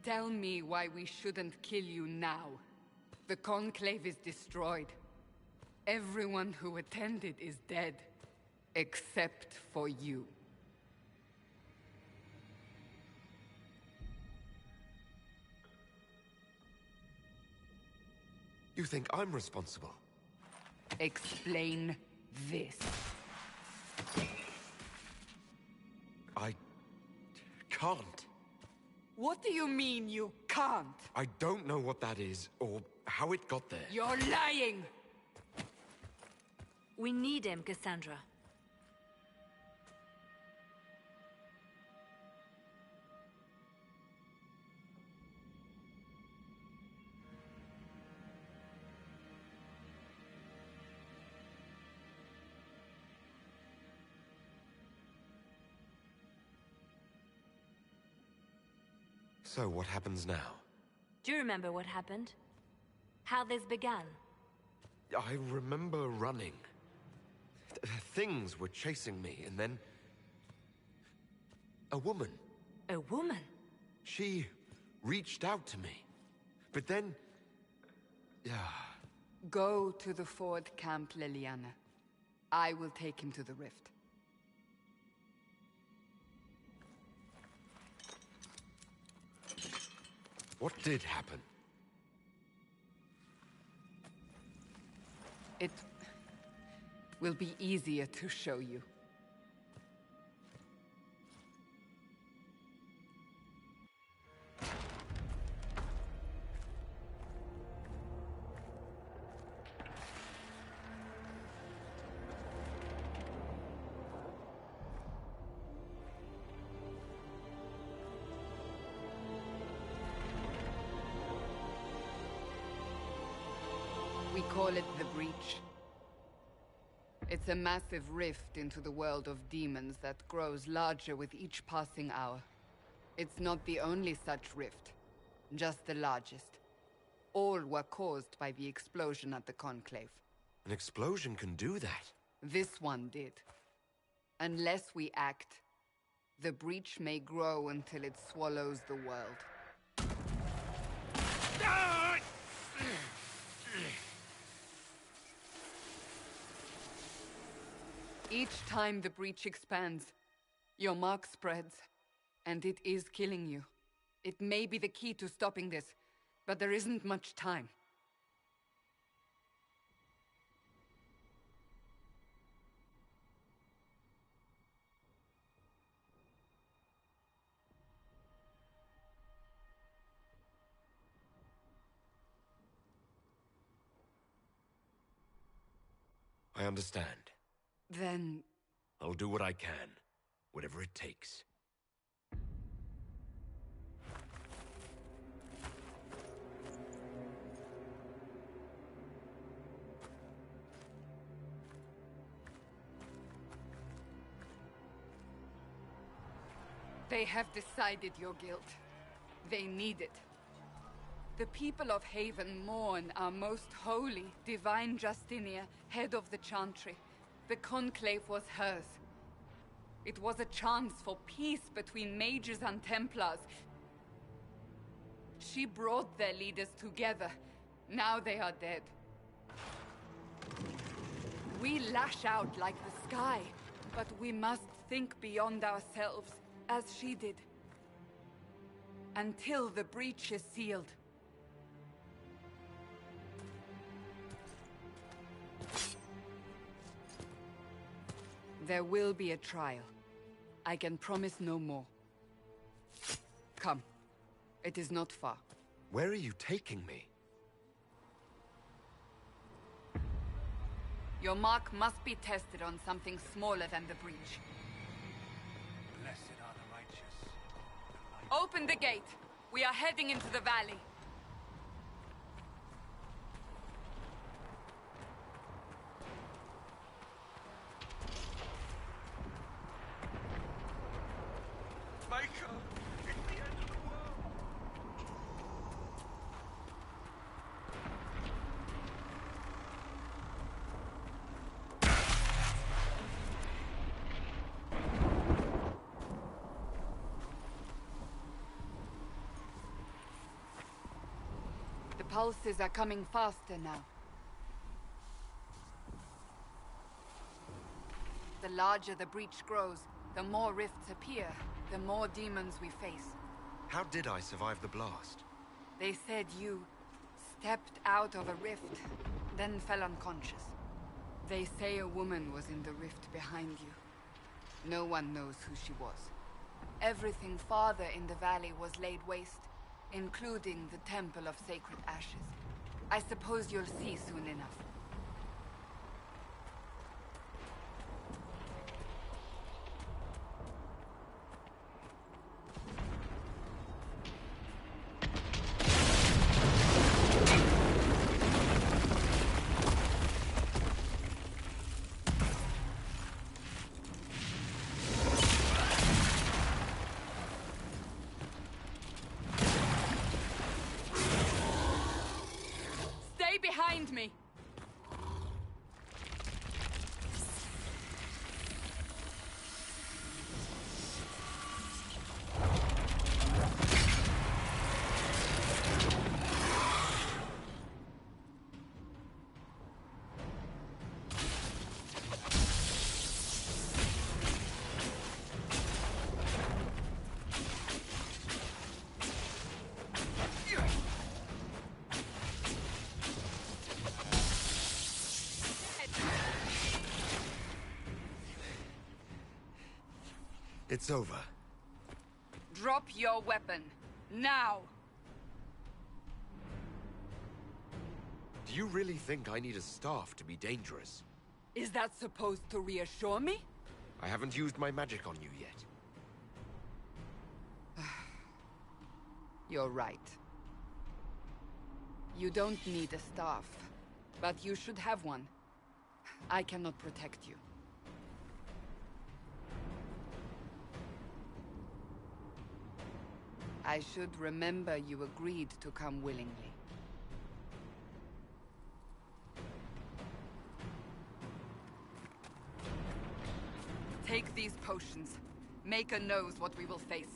Tell me why we shouldn't kill you now. The Conclave is destroyed. Everyone who attended is dead. Except for you. You think I'm responsible? Explain this. I can't. What do you mean you can't? I don't know what that is, or how it got there. You're lying! We need him, Cassandra. So what happens now? Do you remember what happened? How this began? I remember running. Things were chasing me, and then... a woman. A woman? She reached out to me. But then... Go to the Ford camp, Leliana. I will take him to the rift. What did happen? It will be easier to show you. We call it the Breach. It's a massive rift into the world of demons that grows larger with each passing hour. It's not the only such rift, just the largest. All were caused by the explosion at the Conclave. An explosion can do that? This one did. Unless we act, the Breach may grow until it swallows the world. Each time the Breach expands, your mark spreads, and it is killing you. It may be the key to stopping this, but there isn't much time. I understand. Then... I'll do what I can. Whatever it takes. They have decided your guilt. They need it. The people of Haven mourn our most holy, divine Justinia, head of the Chantry. The Conclave was hers. It was a chance for peace between Mages and Templars. She brought their leaders together. Now they are dead. We lash out like the sky, but we must think beyond ourselves, as she did. Until the breach is sealed. There will be a trial. I can promise no more. Come. It is not far. Where are you taking me? Your mark must be tested on something smaller than the breach. Blessed are the righteous. Open the gate. We are heading into the valley. Michael, it's the end of the world. pulses are coming faster now. The larger the breach grows, the more rifts appear, the more demons we face. How did I survive the blast? They said you stepped out of a rift, then fell unconscious. They say a woman was in the rift behind you. No one knows who she was. Everything farther in the valley was laid waste, including the Temple of Sacred Ashes. I suppose you'll see soon enough. Behind me! It's over. Drop your weapon. Now! Do you really think I need a staff to be dangerous? Is that supposed to reassure me? I haven't used my magic on you yet. You're right. You don't need a staff, but you should have one. I cannot protect you. I should remember you agreed to come willingly. Take these potions. Maker knows what we will face.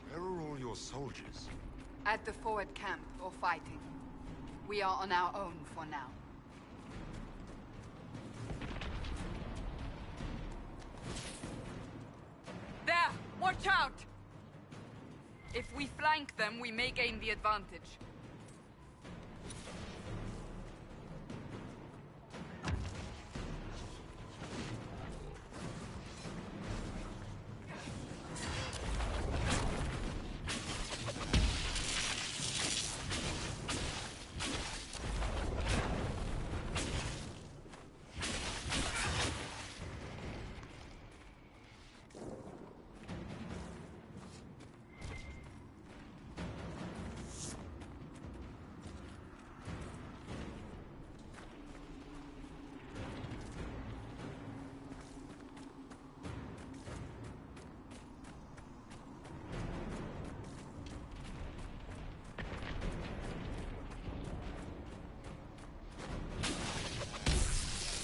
Where are all your soldiers? At the forward camp, or fighting. We are on our own for now. There! Watch out! If we flank them, we may gain the advantage.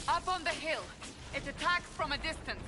Up on the hill. It attacks from a distance.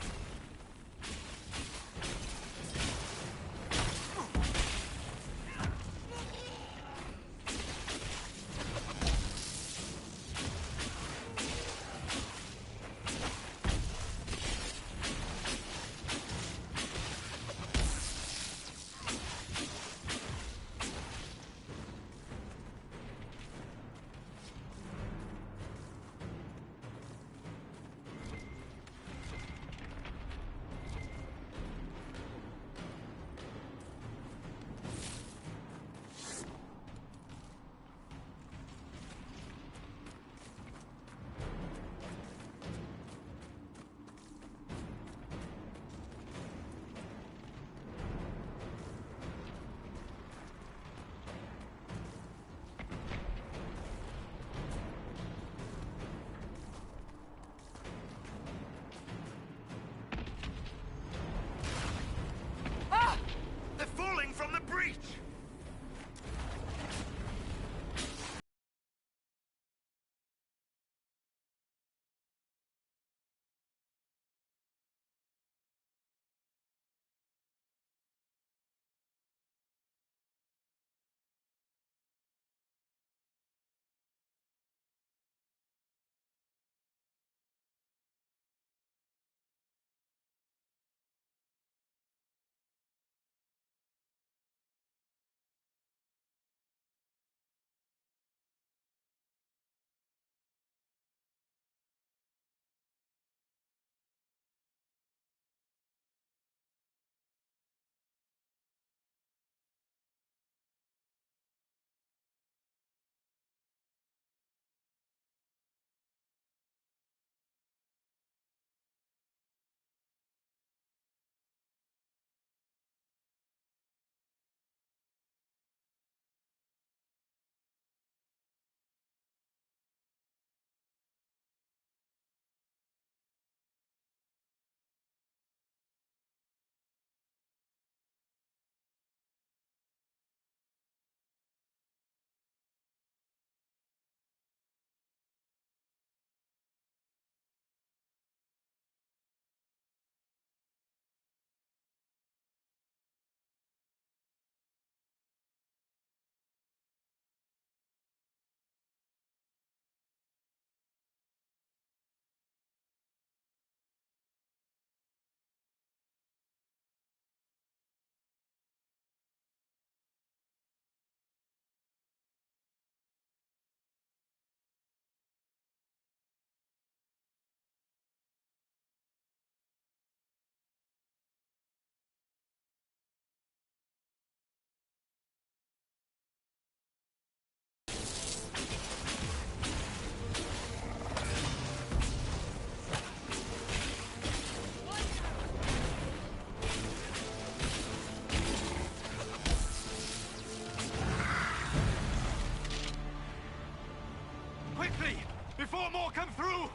before more come through!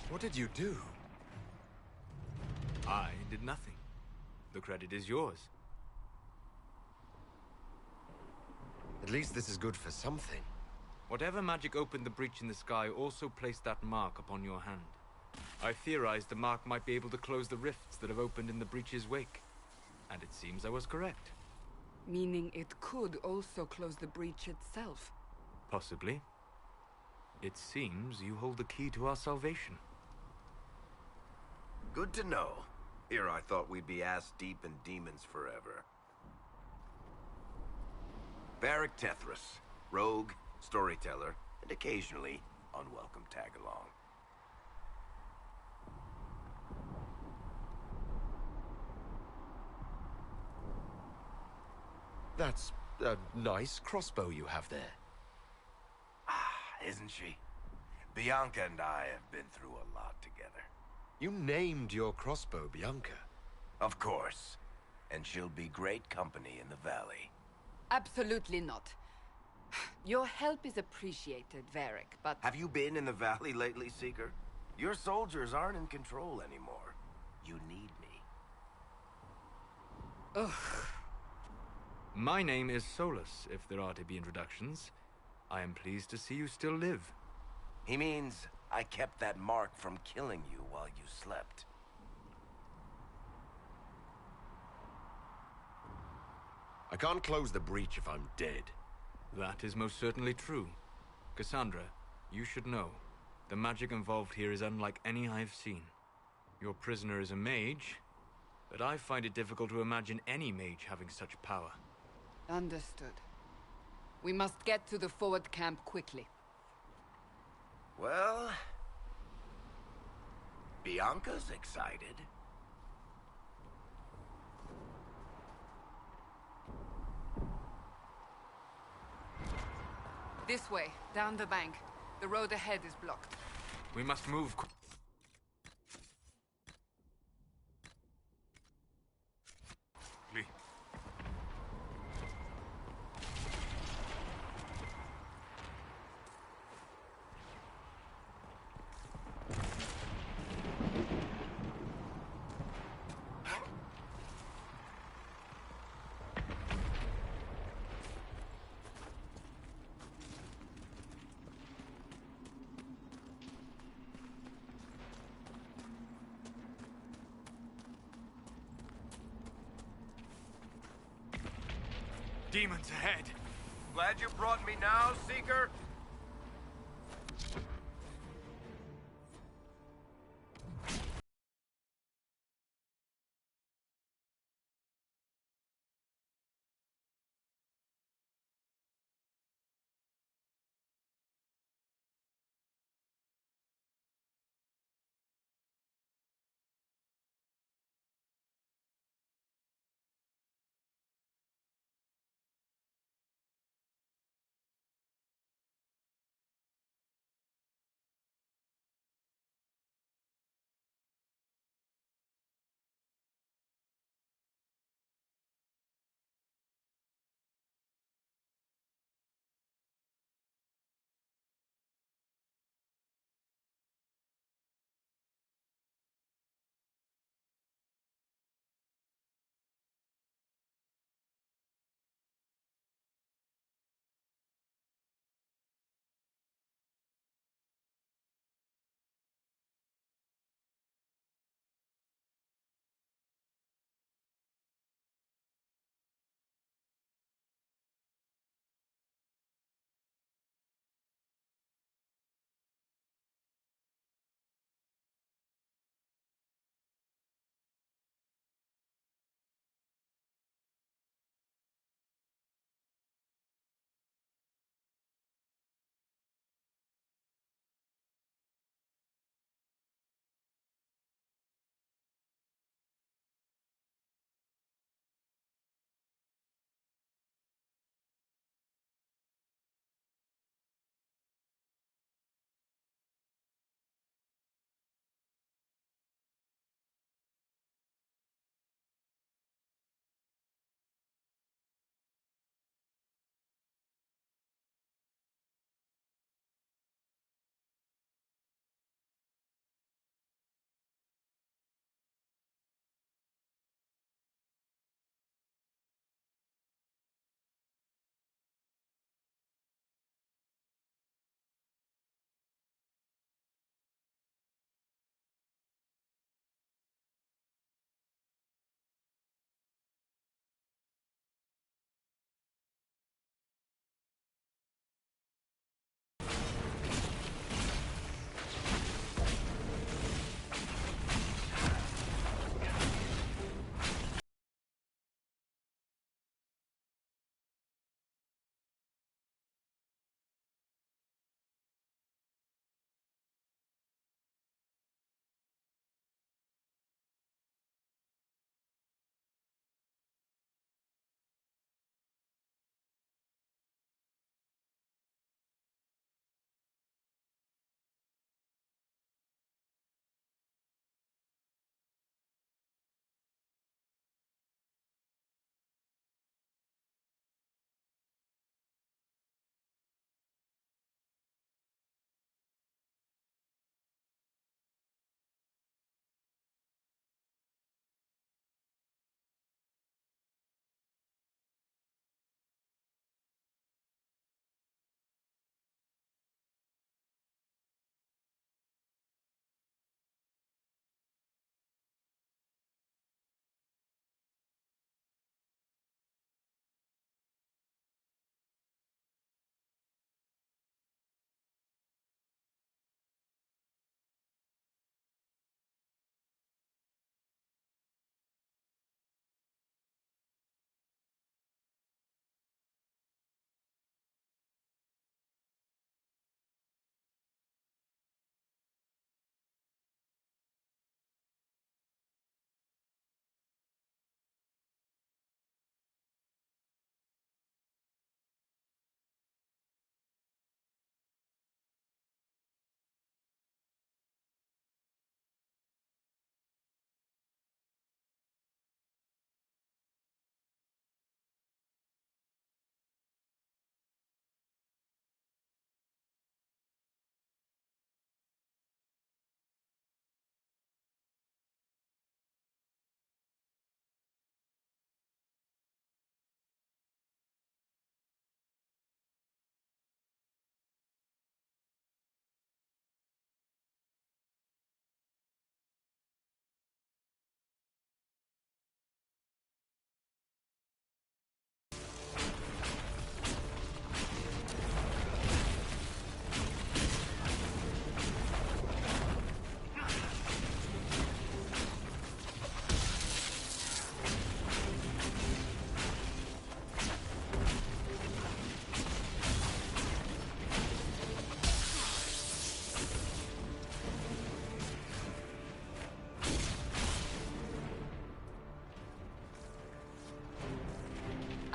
What did you do? I did nothing. The credit is yours. At least this is good for something. Whatever magic opened the breach in the sky also placed that mark upon your hand. I theorized the mark might be able to close the rifts that have opened in the breach's wake. And it seems I was correct. Meaning it could also close the breach itself. Possibly. It seems you hold the key to our salvation. Good to know. Here I thought we'd be ass-deep in demons forever. Varric Tethras, rogue, storyteller, and occasionally unwelcome tag-along. That's a nice crossbow you have there. Ah, isn't she? Bianca and I have been through a lot together. You named your crossbow Bianca. Of course. And she'll be great company in the valley. Absolutely not. Your help is appreciated, Varric, but... Have you been in the valley lately, Seeker? Your soldiers aren't in control anymore. You need me. Ugh. My name is Solus, if there are to be introductions. I am pleased to see you still live. He means I kept that mark from killing you while you slept. I can't close the breach if I'm dead. That is most certainly true. Cassandra, you should know. The magic involved here is unlike any I've seen. Your prisoner is a mage, but I find it difficult to imagine any mage having such power. Understood. We must get to the forward camp quickly. Well... Bianca's excited. This way, down the bank. The road ahead is blocked. We must move quickly. Demons ahead! Glad you brought me now, Seeker?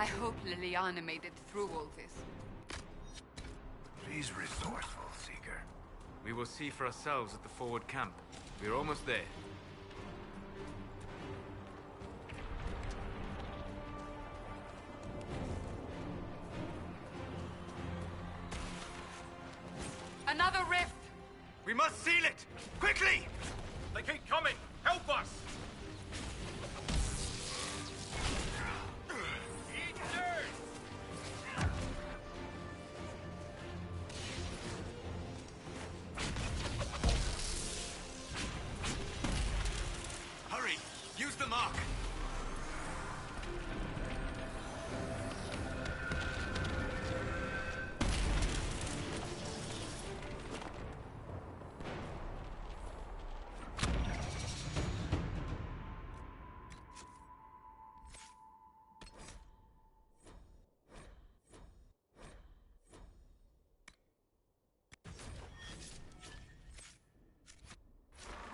hope Liliana made it through all this. She's resourceful, Seeker. We will see for ourselves at the forward camp. We're almost there. Another rift! We must seal it! Quickly! They keep coming! Help us! Hurry! Use the mark!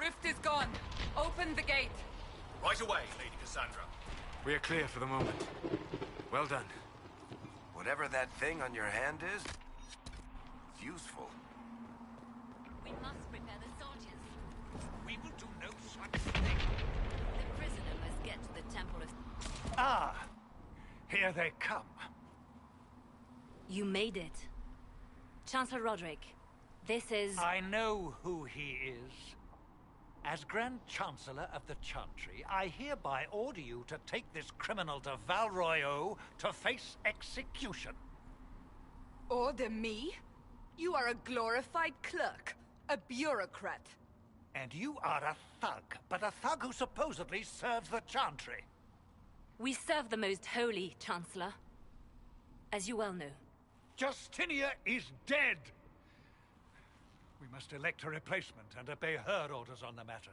Rift is gone. Open the gate. Right away, Lady Cassandra. We are clear for the moment. Well done. Whatever that thing on your hand is, it's useful. We must prepare the soldiers. We will do no such thing. The prisoner must get to the Temple of... Ah, here they come. You made it. Chancellor Roderick, this is... I know who he is. As Grand Chancellor of the Chantry, I hereby order you to take this criminal to Val Royeaux to face execution. Order me? You are a glorified clerk. A bureaucrat. And you are a thug, but a thug who supposedly serves the Chantry. We serve the most holy, Chancellor. As you well know. Justinia is dead! We must elect a replacement and obey her orders on the matter.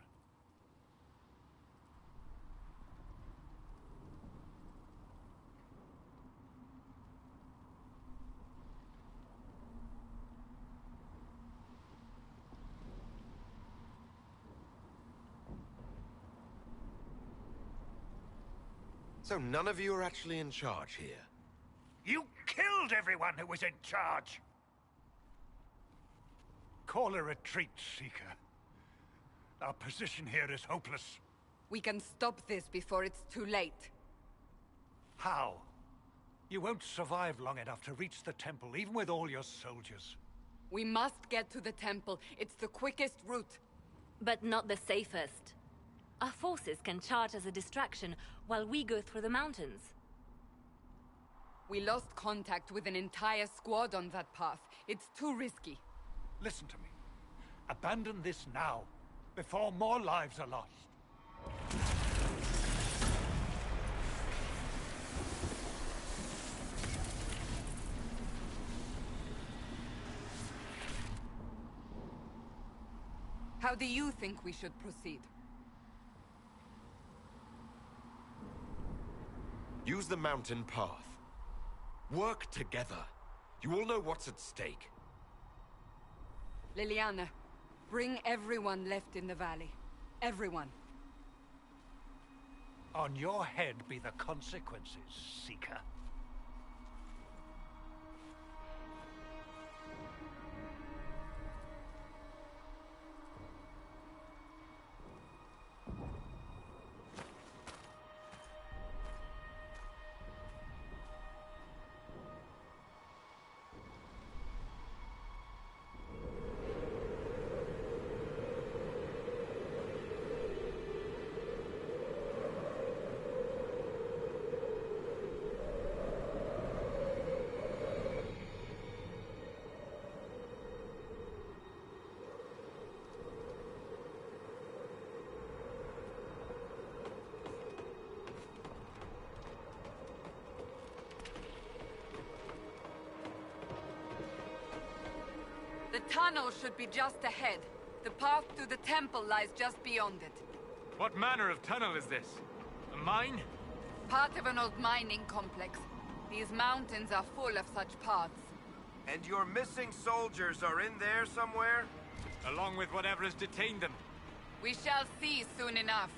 So none of you are actually in charge here? You killed everyone who was in charge! Call a retreat, Seeker. Our position here is hopeless. We can stop this before it's too late. How? You won't survive long enough to reach the temple, even with all your soldiers. We must get to the temple. It's the quickest route. But not the safest. Our forces can charge as a distraction while we go through the mountains. We lost contact with an entire squad on that path. It's too risky. Listen to me. Abandon this now, before more lives are lost. How do you think we should proceed? Use the mountain path. Work together. You all know what's at stake. Liliana, bring everyone left in the valley. Everyone. On your head be the consequences, Seeker. The tunnel should be just ahead. The path to the temple lies just beyond it. What manner of tunnel is this? A mine? Part of an old mining complex. These mountains are full of such paths. And your missing soldiers are in there somewhere? Along with whatever has detained them. We shall see soon enough.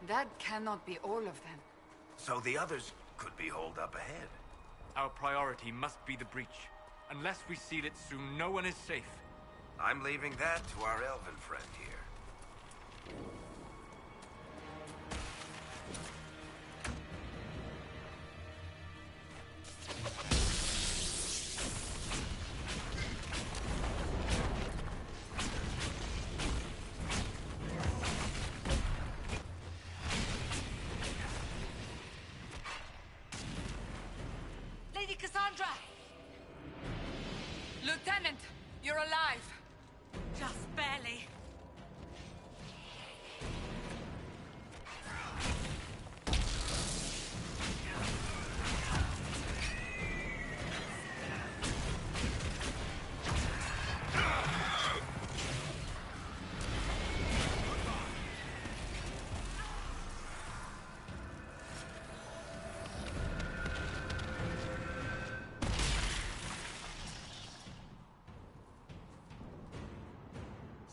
That cannot be all of them. So the others could be holed up ahead. Our priority must be the breach. Unless we seal it soon, no one is safe. I'm leaving that to our elven friend here. Lady Cassandra! Lieutenant, you're alive! Just barely.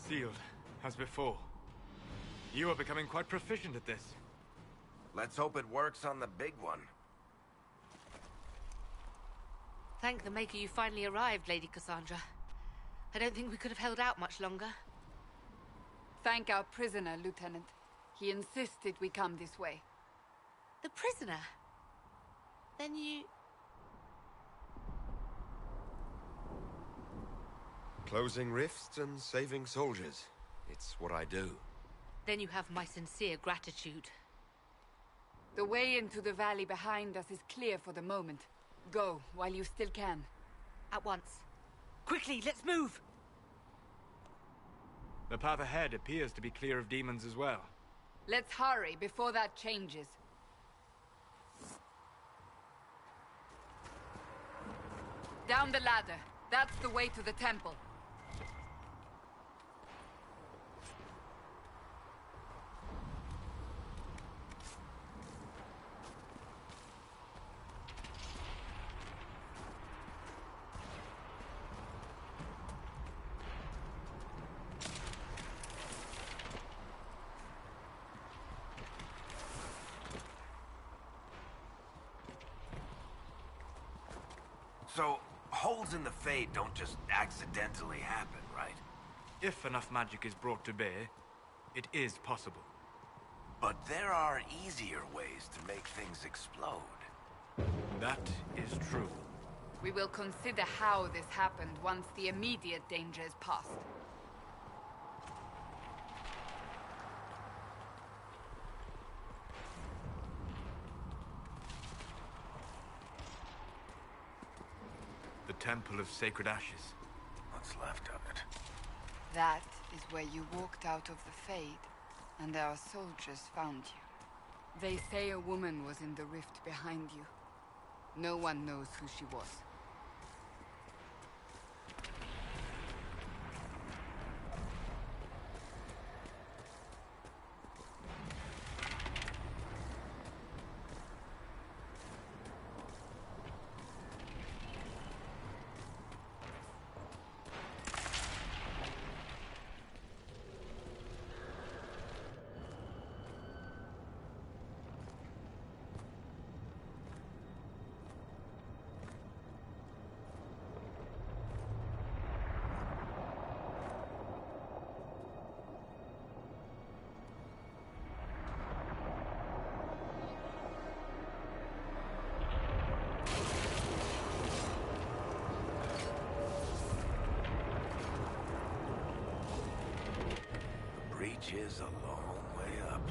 Sealed, as before. You are becoming quite proficient at this. Let's hope it works on the big one. Thank the Maker you finally arrived, Lady Cassandra. I don't think we could have held out much longer. Thank our prisoner, Lieutenant. He insisted we come this way. The prisoner? Then you... Closing rifts and saving soldiers. It's what I do. Then you have my sincere gratitude. The way into the valley behind us is clear for the moment. Go, while you still can. At once. Quickly, let's move! The path ahead appears to be clear of demons as well. Let's hurry before that changes. Down the ladder. That's the way to the temple. So, holes in the Fade don't just accidentally happen, right? If enough magic is brought to bear, it is possible. But there are easier ways to make things explode. That is true. We will consider how this happened once the immediate danger is past. The Temple of Sacred Ashes. What's left of it? That is where you walked out of the Fade, and our soldiers found you. They say a woman was in the rift behind you. No one knows who she was. Breach is a long way up.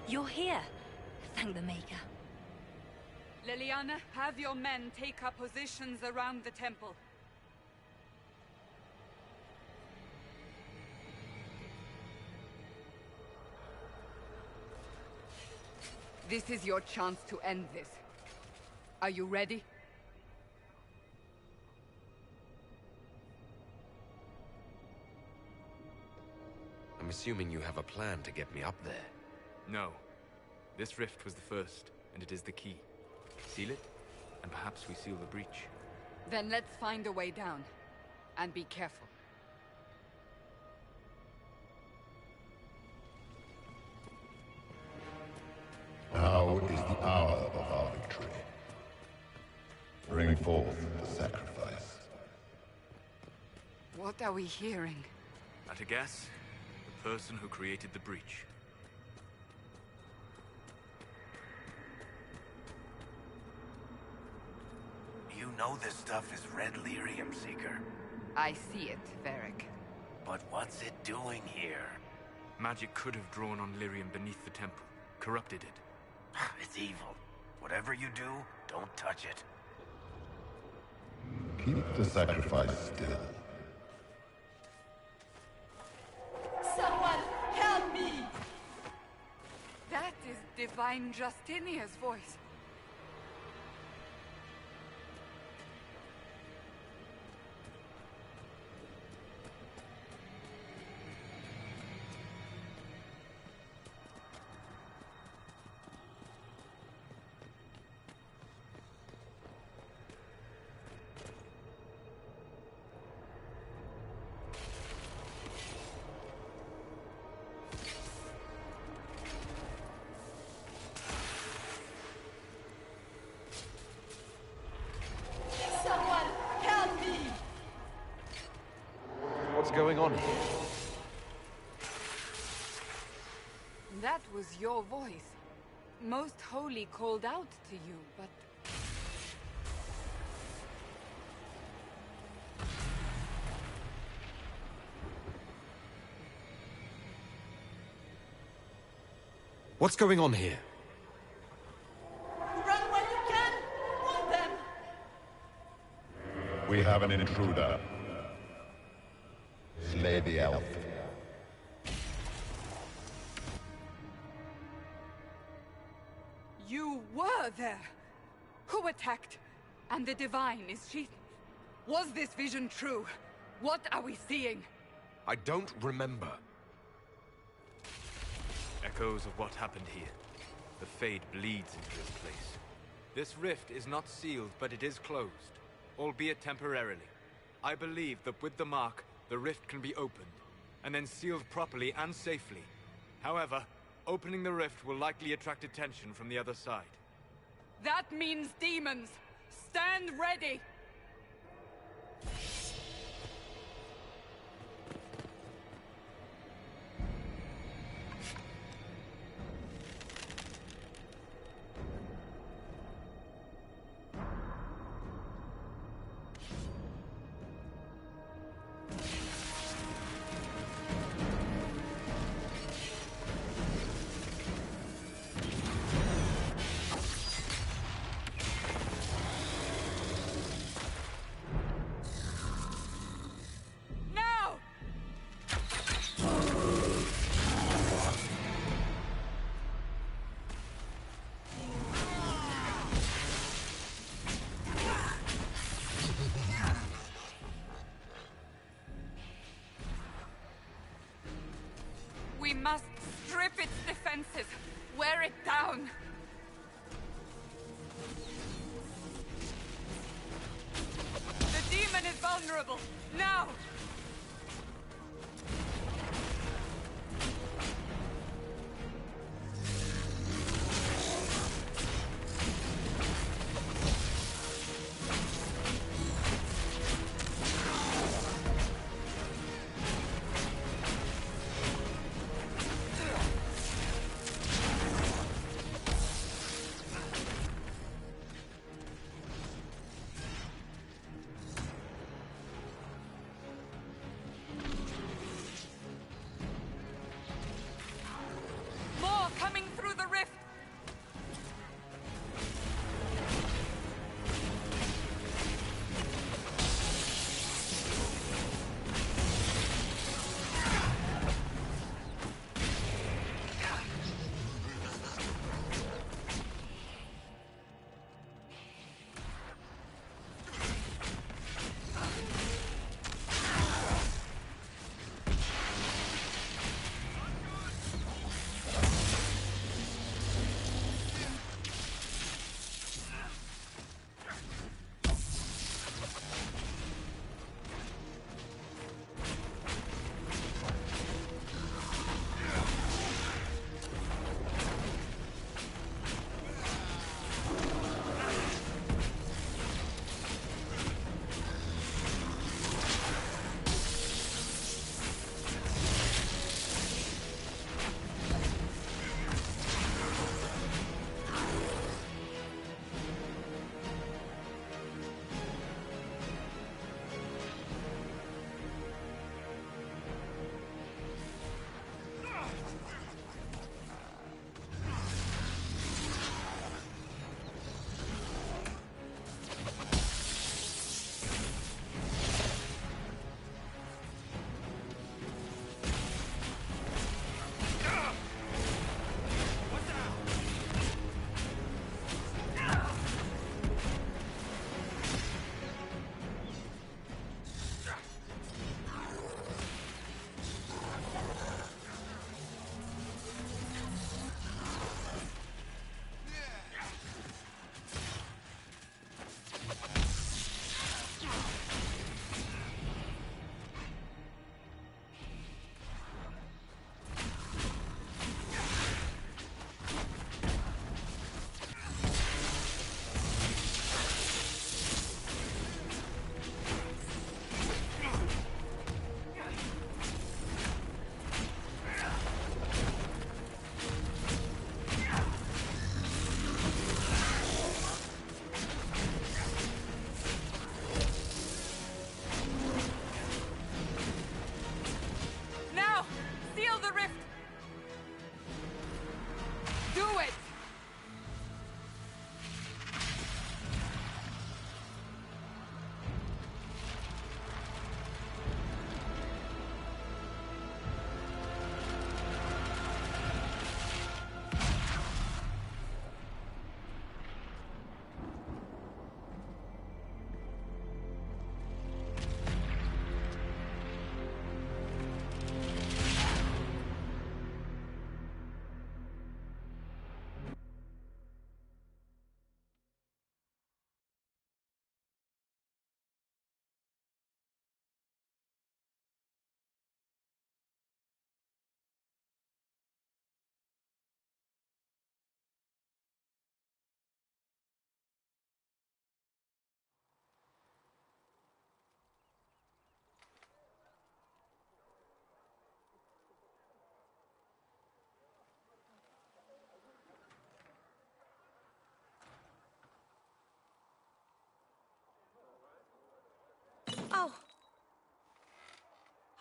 You're here. Thank the Maker. Liliana, have your men take up positions around the temple. This is your chance to end this. Are you ready? I'm assuming you have a plan to get me up there. No. This rift was the first, and it is the key. Seal it, and perhaps we seal the breach. Then let's find a way down. And be careful. hour of our victory. Bring forth the sacrifice. What are we hearing? At a guess, the person who created the breach. You know this stuff is red lyrium, Seeker. I see it, Varric. But what's it doing here? Magic could have drawn on lyrium beneath the temple, corrupted it. It's evil. Whatever you do, don't touch it. Keep the sacrifice still. Someone help me! That is Divine Justinia's voice. What's going on here? That was your voice. Most Holy called out to you, but... What's going on here? Run when you can! Want them! We have an intruder. Slay the elf. You were there! Who attacked? And the Divine, is she... Was this vision true? What are we seeing? I don't remember. Echoes of what happened here. The Fade bleeds into this place. This rift is not sealed, but it is closed, albeit temporarily. I believe that with the mark, the rift can be opened, and then sealed properly and safely. However, opening the rift will likely attract attention from the other side. That means demons! Stand ready! We must strip its defenses, wear it down. The demon is vulnerable, now!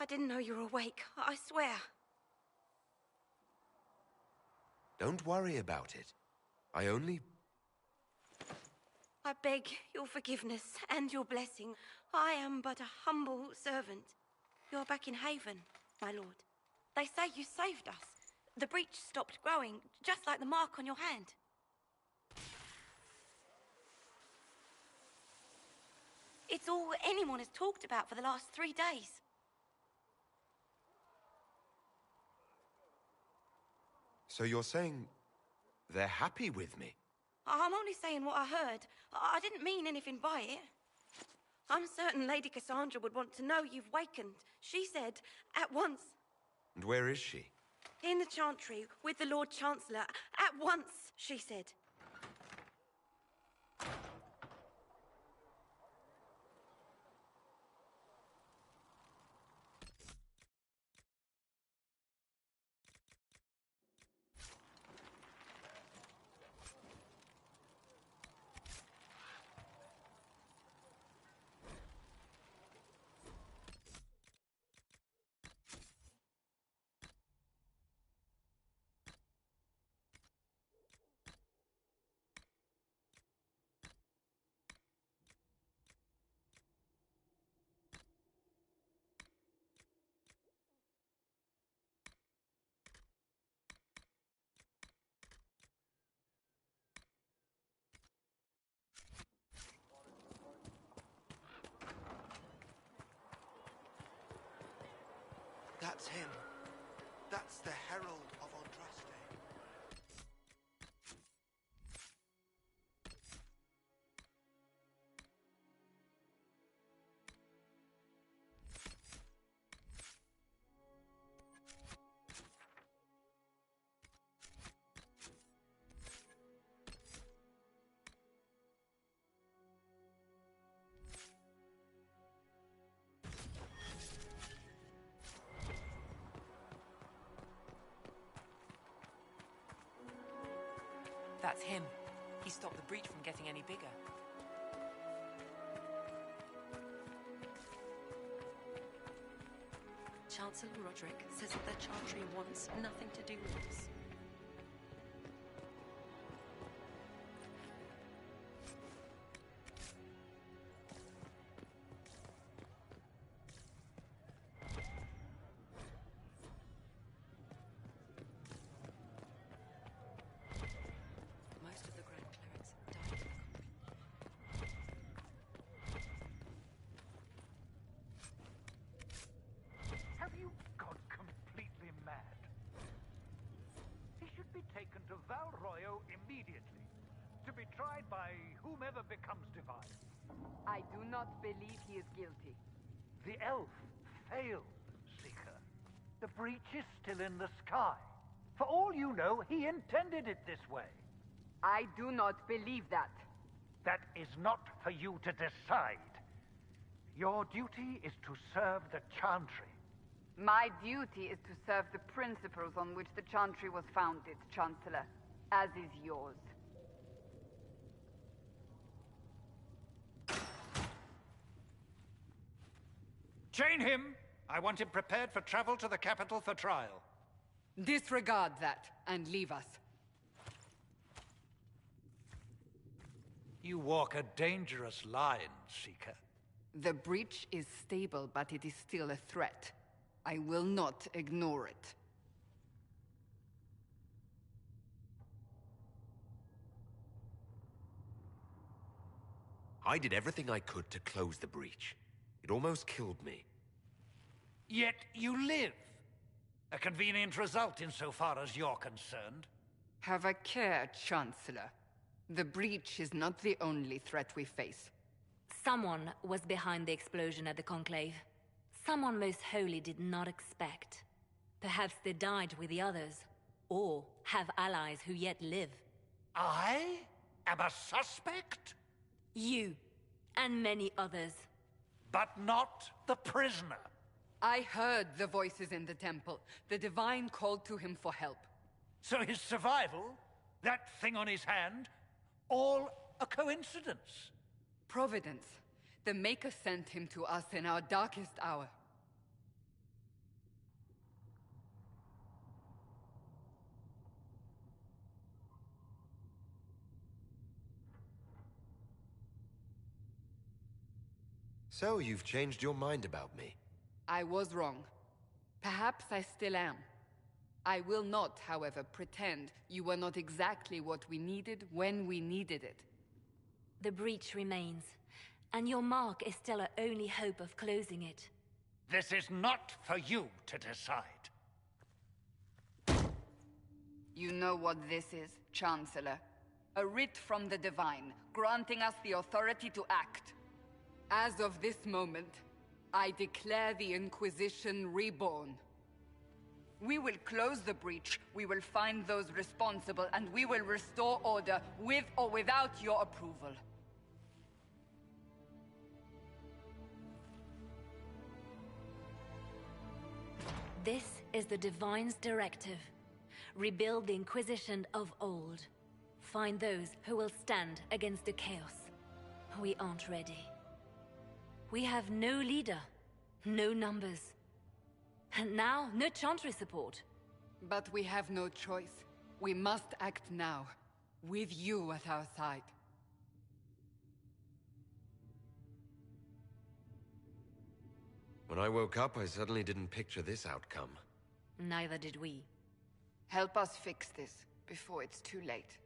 didn't know you were awake, I swear. Don't worry about it. I only... I beg your forgiveness and your blessing. I am but a humble servant. You're back in Haven, my lord. They say you saved us. The breach stopped growing, just like the mark on your hand. It's all anyone has talked about for the last 3 days. So you're saying they're happy with me? I'm only saying what I heard. I didn't mean anything by it. I'm certain Lady Cassandra would want to know you've wakened. She said, at once. And where is she? In the Chantry, with the Lord Chancellor. At once, she said. That's him. That's the Herald of Andraste. That's him. He stopped the breach from getting any bigger. Chancellor Roderick says that the Chantry wants nothing to do with us. Most of the Grand Clerics died. Have you gone completely mad? He should be taken to Val Royo immediately, to be tried by whomever becomes divine. I do not believe he is guilty. The elf failed, Seeker. The breach is still in the sky. For all you know, he intended it this way. I do not believe that. That is not for you to decide. Your duty is to serve the Chantry. My duty is to serve the principles on which the Chantry was founded, Chancellor, as is yours. Chain him! I want him prepared for travel to the capital for trial. Disregard that, and leave us. You walk a dangerous line, Seeker. The breach is stable, but it is still a threat. I will not ignore it. I did everything I could to close the breach. It almost killed me. Yet you live. A convenient result insofar as you're concerned. Have a care, Chancellor. The breach is not the only threat we face. Someone was behind the explosion at the Conclave. Someone most holy did not expect. Perhaps they died with the others, or have allies who yet live. I am a suspect? You, and many others. But not the prisoner. I heard the voices in the temple. The Divine called to him for help. So his survival, that thing on his hand, all a coincidence? Providence. The Maker sent him to us in our darkest hour. So you've changed your mind about me? I was wrong. Perhaps I still am. I will not, however, pretend you were not exactly what we needed when we needed it. The breach remains, and your mark is still our only hope of closing it. This is not for you to decide. You know what this is, Chancellor. A writ from the Divine, granting us the authority to act. As of this moment, I declare the Inquisition reborn. We will close the breach, we will find those responsible, and we will restore order with or without your approval. This is the Divine's directive. Rebuild the Inquisition of old. Find those who will stand against the chaos. We aren't ready. We have no leader, no numbers. And now, no Chantry support. But we have no choice. We must act now, with you at our side. When I woke up, I suddenly didn't picture this outcome. Neither did we. Help us fix this, before it's too late.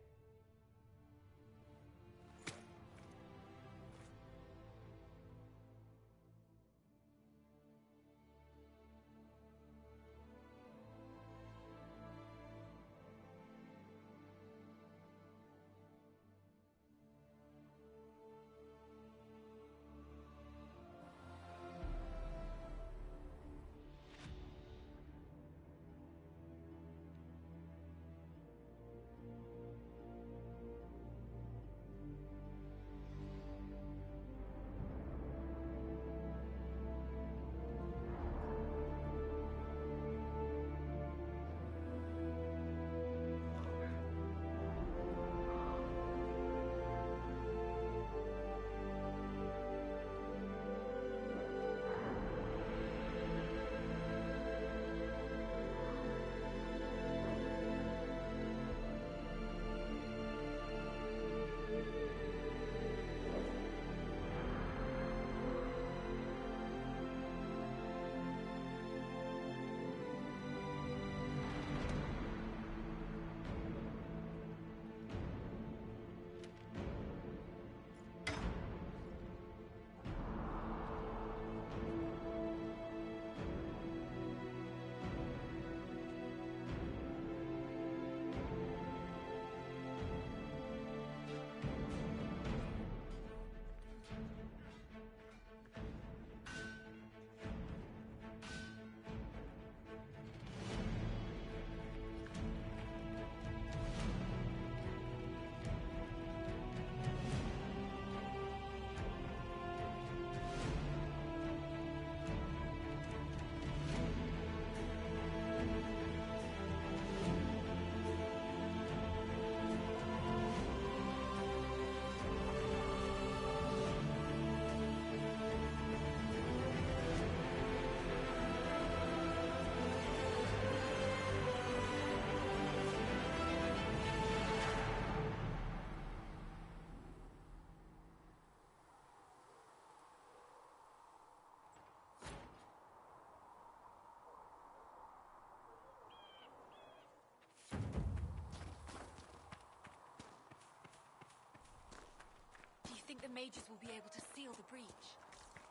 Do you think the mages will be able to seal the breach?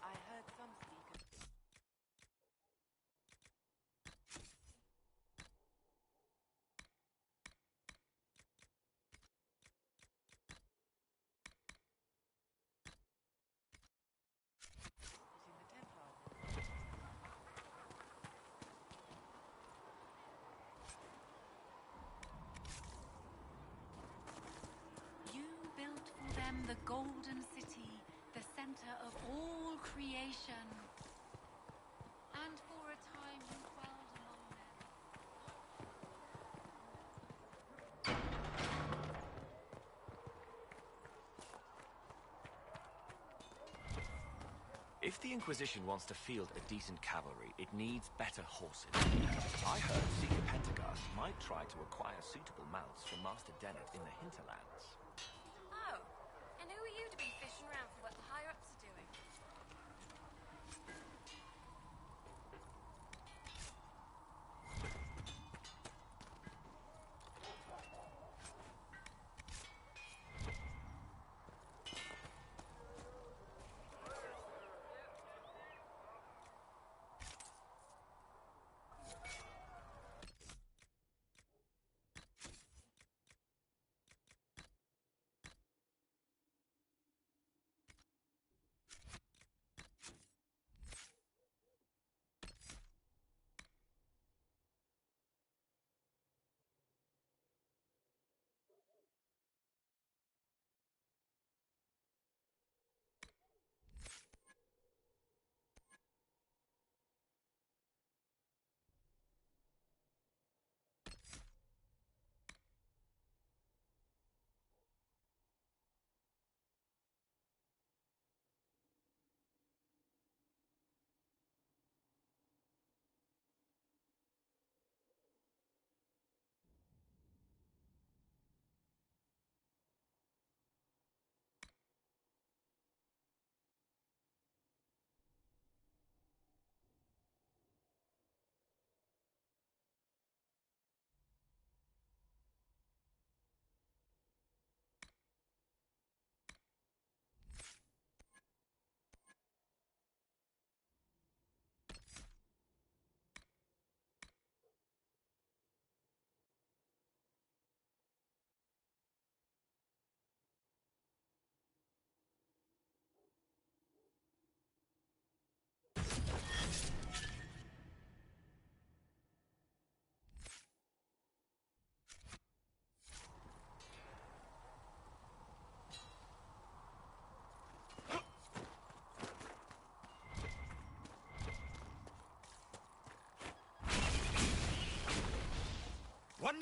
I heard some speak of... You built for them the Golden City, the center of all creation. And for a time you dwelled among them. If the Inquisition wants to field a decent cavalry, it needs better horses. I heard Seeker Pendergast might try to acquire suitable mounts from Master Dennett in the hinterlands. Oh, and who are you to be fishing around for what the higher-ups are doing?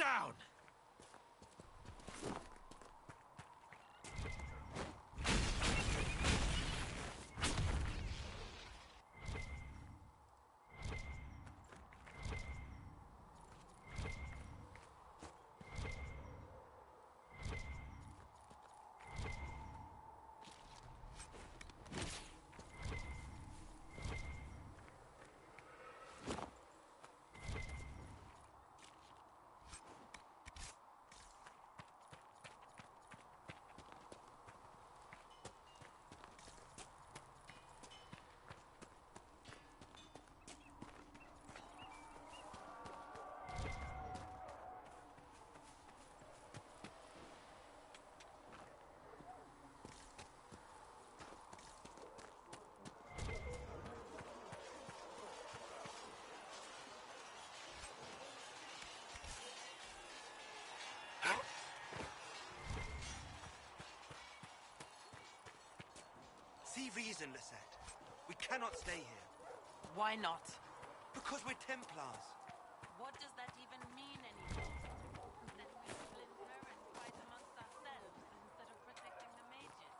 down! See reason, Lisette. We cannot stay here. Why not? Because we're Templars. What does that even mean anymore? That we splinter and fight amongst ourselves instead of protecting the mages?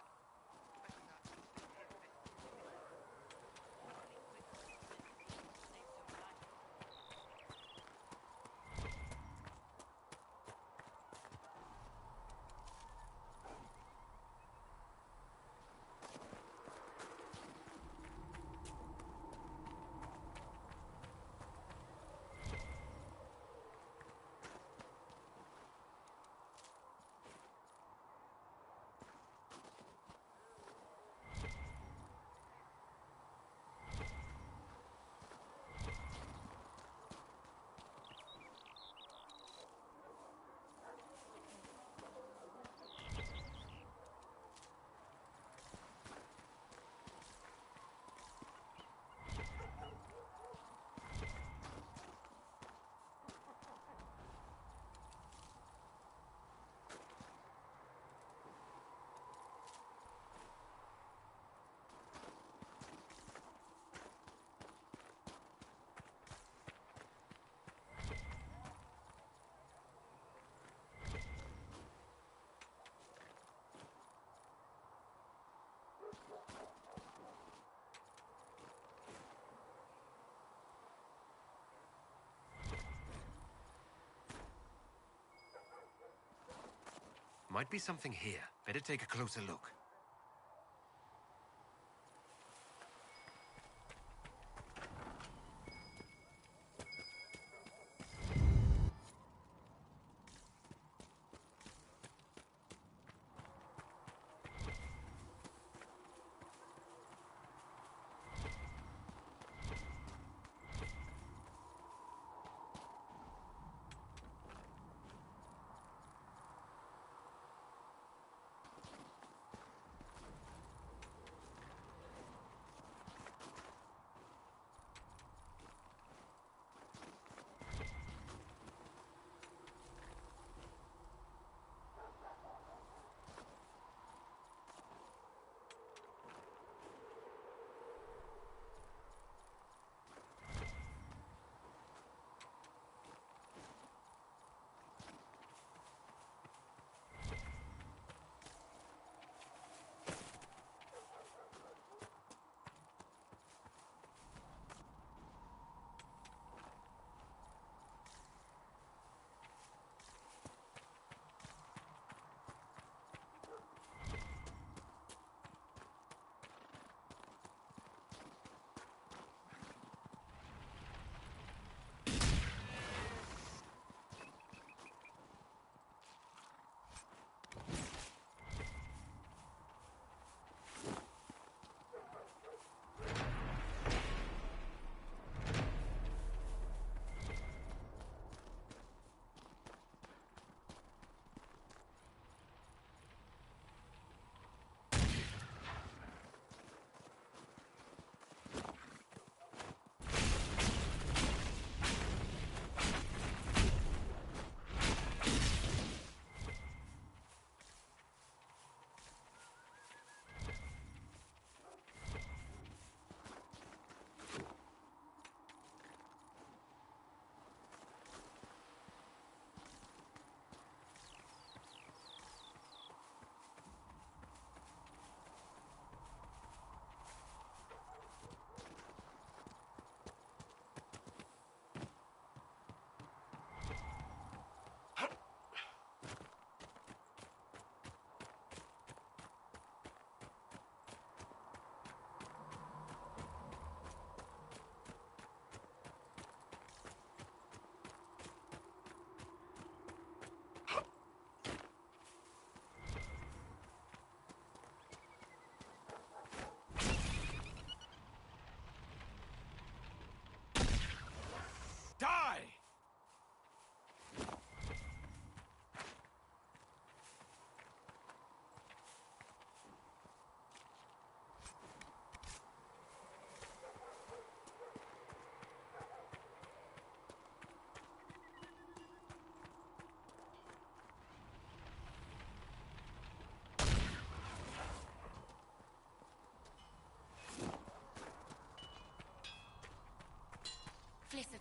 Might be something here. Better take a closer look.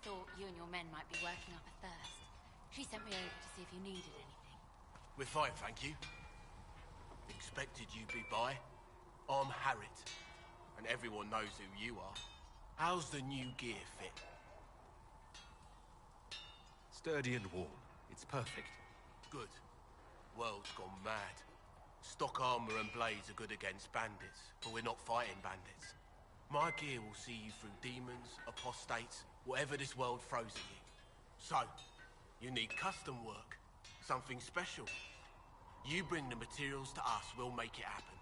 thought you and your men might be working up a thirst. She sent me over to see if you needed anything. We're fine, thank you. Expected you'd be by. I'm Harriet, and everyone knows who you are. How's the new gear fit? Sturdy and warm. It's perfect. Good. World's gone mad. Stock armor and blades are good against bandits, but we're not fighting bandits. My gear will see you through demons, apostates, whatever this world throws at you. So, you need custom work. Something special. You bring the materials to us, we'll make it happen.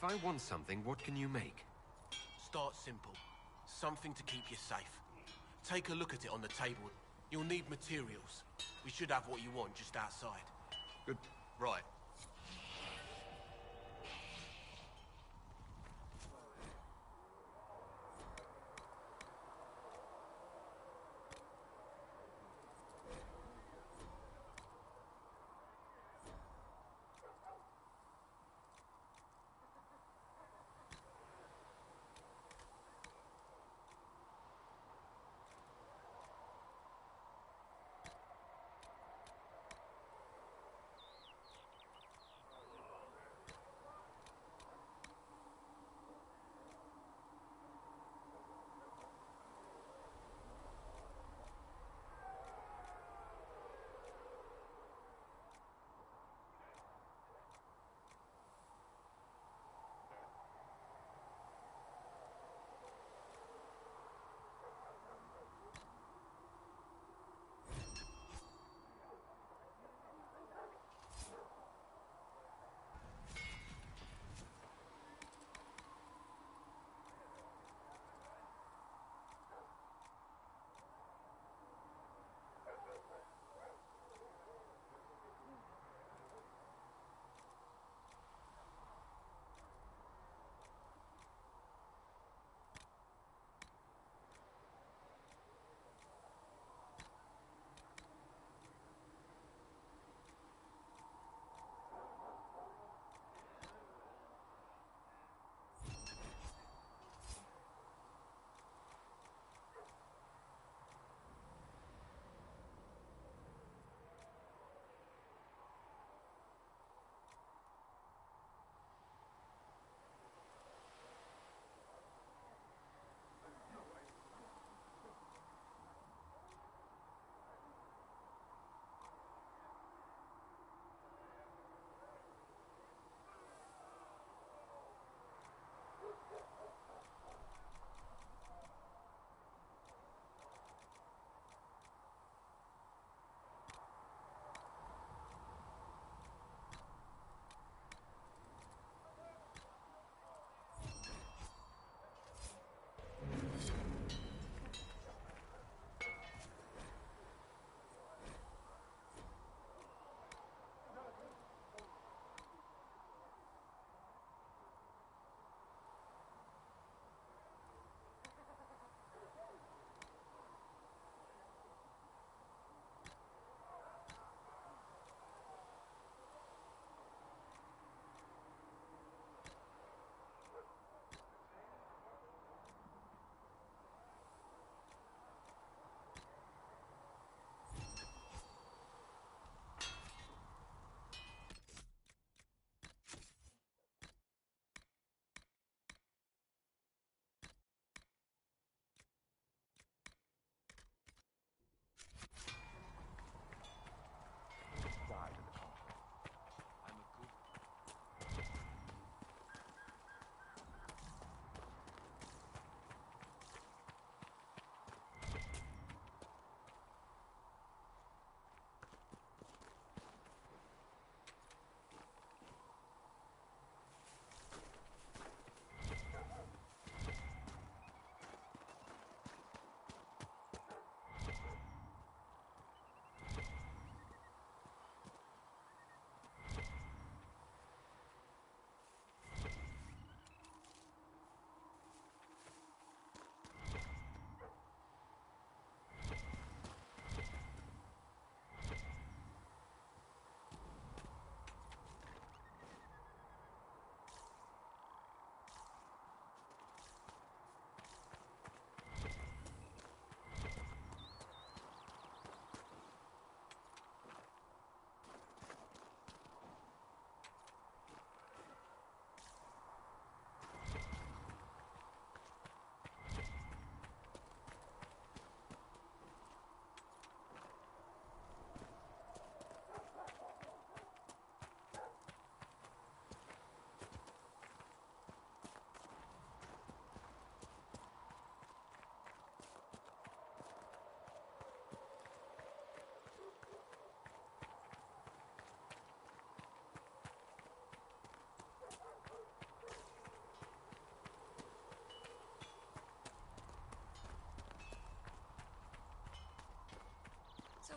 If I want something, what can you make? Start simple. Something to keep you safe. Take a look at it on the table. You'll need materials. We should have what you want just outside. Good. Right.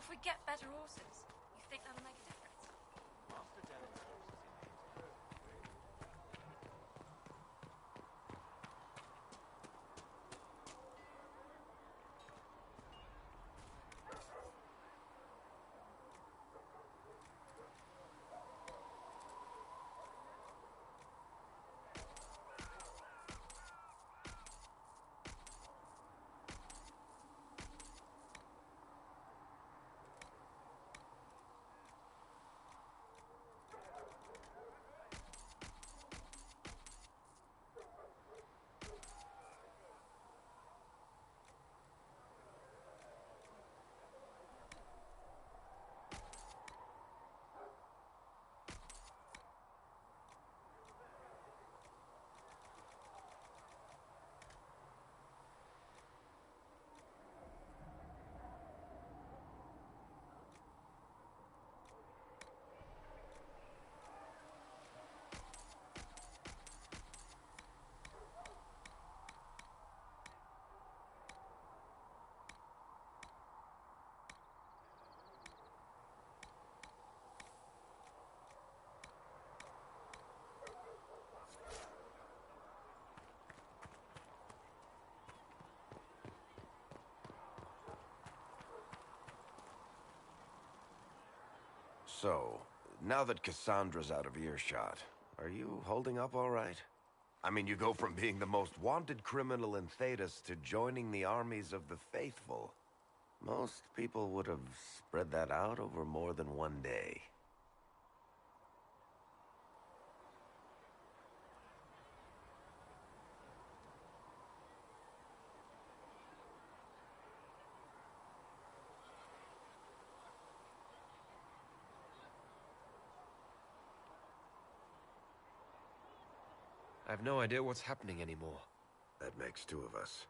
If we get better horses, you think that'll make a difference? Master Dennett's horses in So, now that Cassandra's out of earshot, are you holding up all right? I mean, you go from being the most wanted criminal in Thedas to joining the armies of the faithful. Most people would have spread that out over more than one day. I have no idea what's happening anymore. That makes two of us.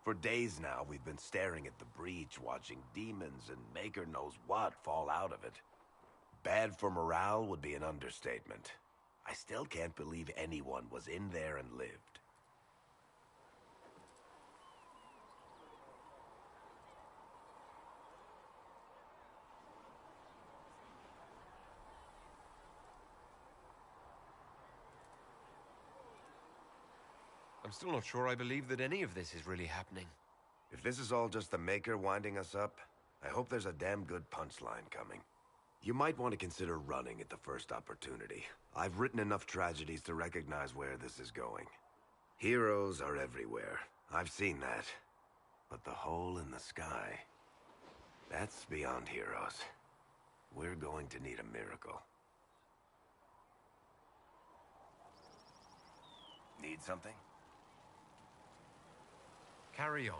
For days now, we've been staring at the breach, watching demons and Maker knows what fall out of it. Bad for morale would be an understatement. I still can't believe anyone was in there and lived. I'm still not sure I believe that any of this is really happening. If this is all just the Maker winding us up, I hope there's a damn good punchline coming. You might want to consider running at the first opportunity. I've written enough tragedies to recognize where this is going. Heroes are everywhere. I've seen that. But the hole in the sky, that's beyond heroes. We're going to need a miracle. Need something? Carry on.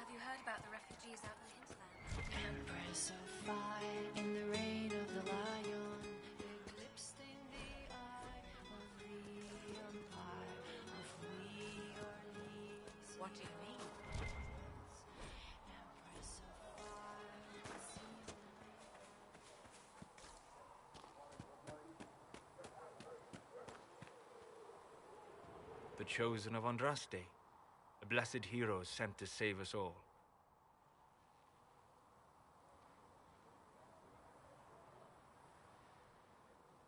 Have you heard about the refugees out in the hinterlands? Empress of fire in the reign of the lion, eclipsing the eye of the empire of we Orleans. What do you mean? Empress of fire. The Chosen of Andraste. A blessed hero sent to save us all.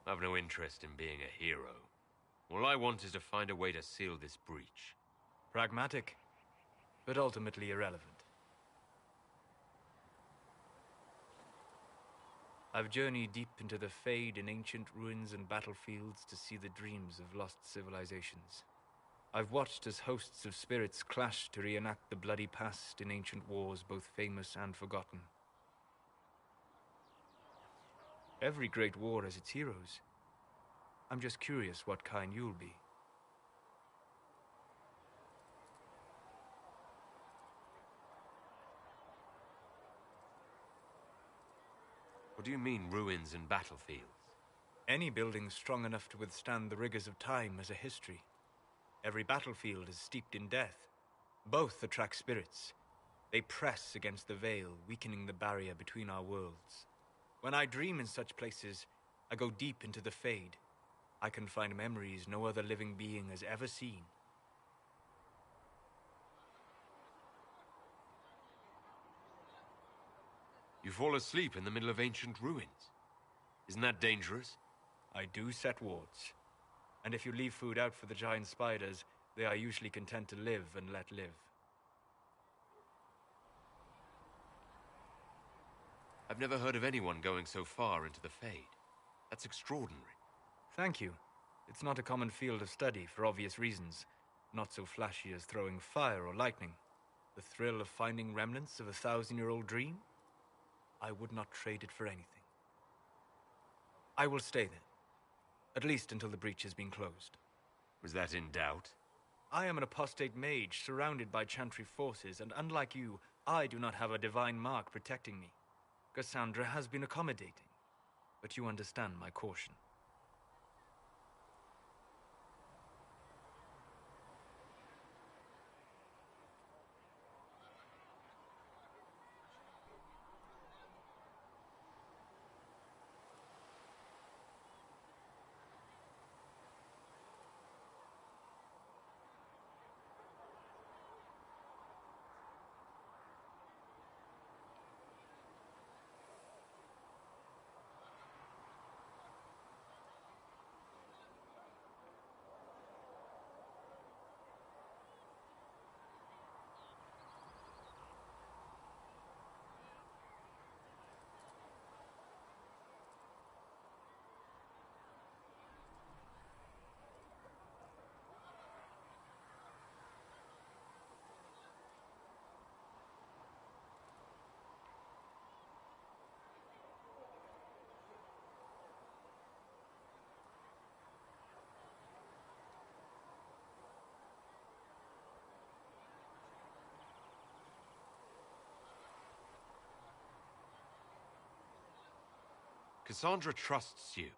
I've no interest in being a hero. All I want is to find a way to seal this breach. Pragmatic, but ultimately irrelevant. I've journeyed deep into the Fade in ancient ruins and battlefields to see the dreams of lost civilizations. I've watched as hosts of spirits clash to reenact the bloody past in ancient wars both famous and forgotten. Every great war has its heroes. I'm just curious what kind you'll be. What do you mean, ruins and battlefields? Any building strong enough to withstand the rigors of time has a history. Every battlefield is steeped in death. Both attract spirits. They press against the veil, weakening the barrier between our worlds. When I dream in such places, I go deep into the Fade. I can find memories no other living being has ever seen. You fall asleep in the middle of ancient ruins. Isn't that dangerous? I do set wards. And if you leave food out for the giant spiders, they are usually content to live and let live. I've never heard of anyone going so far into the Fade. That's extraordinary. Thank you. It's not a common field of study for obvious reasons. Not so flashy as throwing fire or lightning. The thrill of finding remnants of a 1,000-year-old dream? I would not trade it for anything. I will stay there. At least until the breach has been closed. Was that in doubt? I am an apostate mage surrounded by chantry forces, and unlike you, I do not have a divine mark protecting me. Cassandra has been accommodating, but you understand my caution. Cassandra trusts you.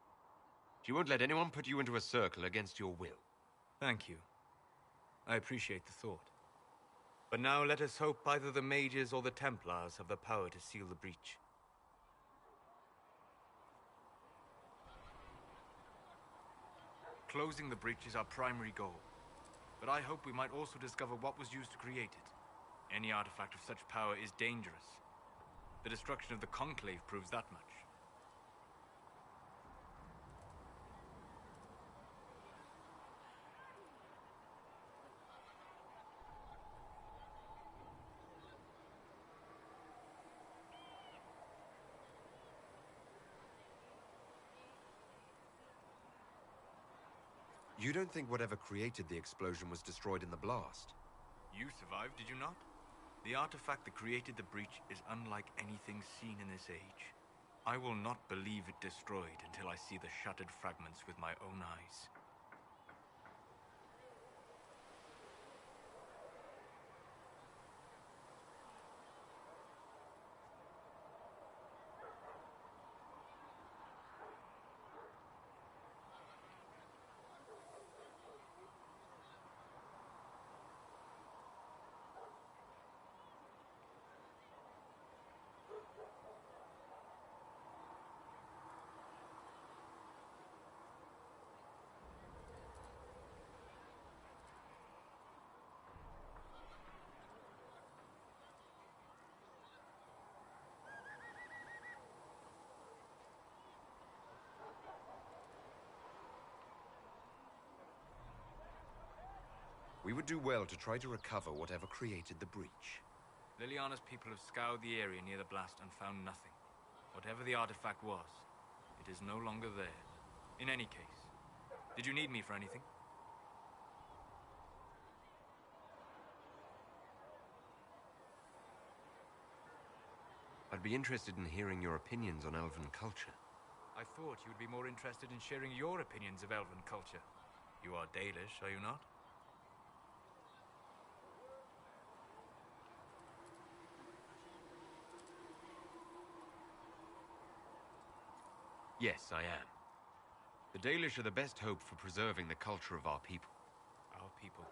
She won't let anyone put you into a circle against your will. Thank you. I appreciate the thought. But now let us hope either the Mages or the Templars have the power to seal the breach. Closing the breach is our primary goal. But I hope we might also discover what was used to create it. Any artifact of such power is dangerous. The destruction of the Conclave proves that much. You don't think whatever created the explosion was destroyed in the blast? You survived, did you not? The artifact that created the breach is unlike anything seen in this age. I will not believe it destroyed until I see the shattered fragments with my own eyes. We would do well to try to recover whatever created the breach. Liliana's people have scoured the area near the blast and found nothing. Whatever the artifact was, it is no longer there. In any case, did you need me for anything? I'd be interested in hearing your opinions on elven culture. I thought you would be more interested in sharing your opinions of elven culture. You are Dalish, are you not? Yes, I am. The Dalish are the best hope for preserving the culture of our people. Our people.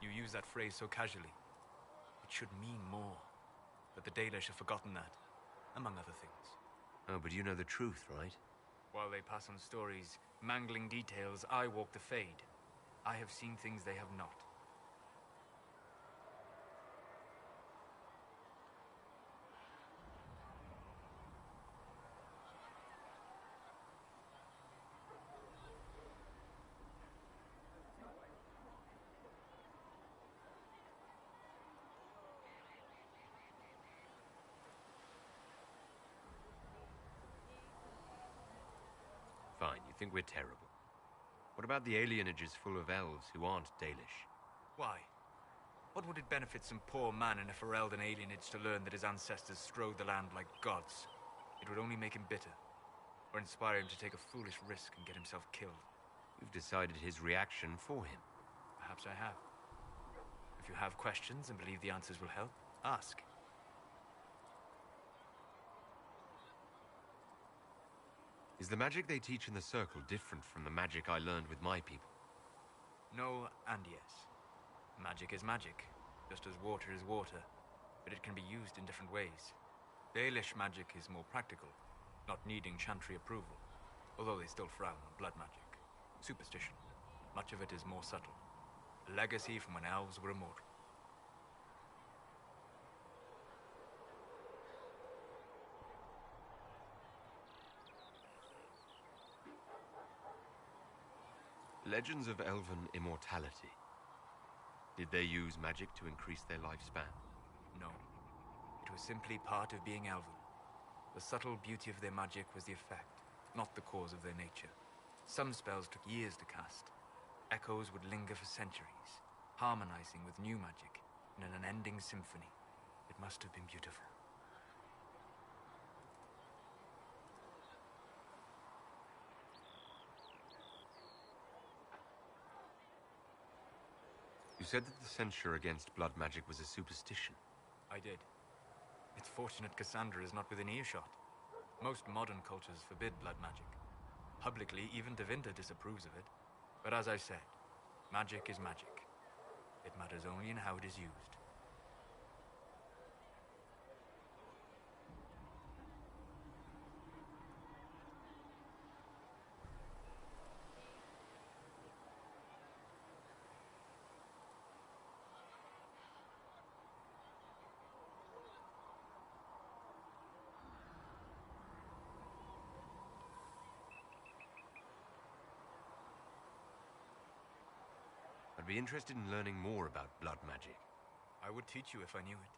You use that phrase so casually. It should mean more. But the Dalish have forgotten that, among other things. Oh, but you know the truth, right? While they pass on stories, mangling details, I walk the Fade. I have seen things they have not. Fine, you think we're terrible. What about the alienages full of elves who aren't Dalish? Why? What would it benefit some poor man in a Ferelden alienage to learn that his ancestors strode the land like gods? It would only make him bitter, or inspire him to take a foolish risk and get himself killed. You've decided his reaction for him. Perhaps I have. If you have questions and believe the answers will help, ask. Is the magic they teach in the Circle different from the magic I learned with my people? No and yes. Magic is magic, just as water is water, but it can be used in different ways. Dalish magic is more practical, not needing chantry approval, although they still frown on blood magic. Superstition. Much of it is more subtle. A legacy from when elves were immortal. Legends of elven immortality. Did they use magic to increase their lifespan? No. It was simply part of being elven. The subtle beauty of their magic was the effect, not the cause of their nature. Some spells took years to cast. Echoes would linger for centuries, harmonizing with new magic in an unending symphony. It must have been beautiful. You said that the censure against blood magic was a superstition. I did. It's fortunate Cassandra is not within earshot. Most modern cultures forbid blood magic. Publicly, even Devinda disapproves of it. But as I said, magic is magic. It matters only in how it is used. I'd be interested in learning more about blood magic. I would teach you if I knew it.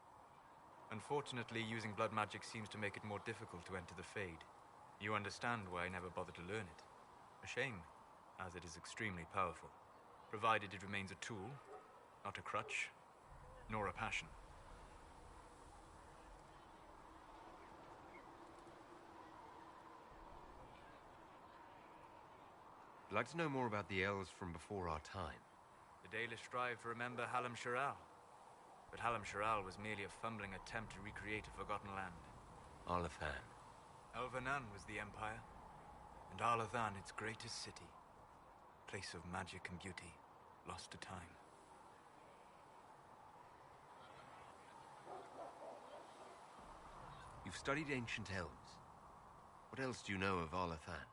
Unfortunately, using blood magic seems to make it more difficult to enter the Fade. You understand why I never bothered to learn it. A shame, as it is extremely powerful, provided it remains a tool, not a crutch, nor a passion. I'd like to know more about the elves from before our time. The Dalish strive to remember Hallam Sharal. But Hallam Sharal was merely a fumbling attempt to recreate a forgotten land. Arlathan. Elvanan was the empire, and Arlathan its greatest city. Place of magic and beauty, lost to time. You've studied ancient elves. What else do you know of Arlathan?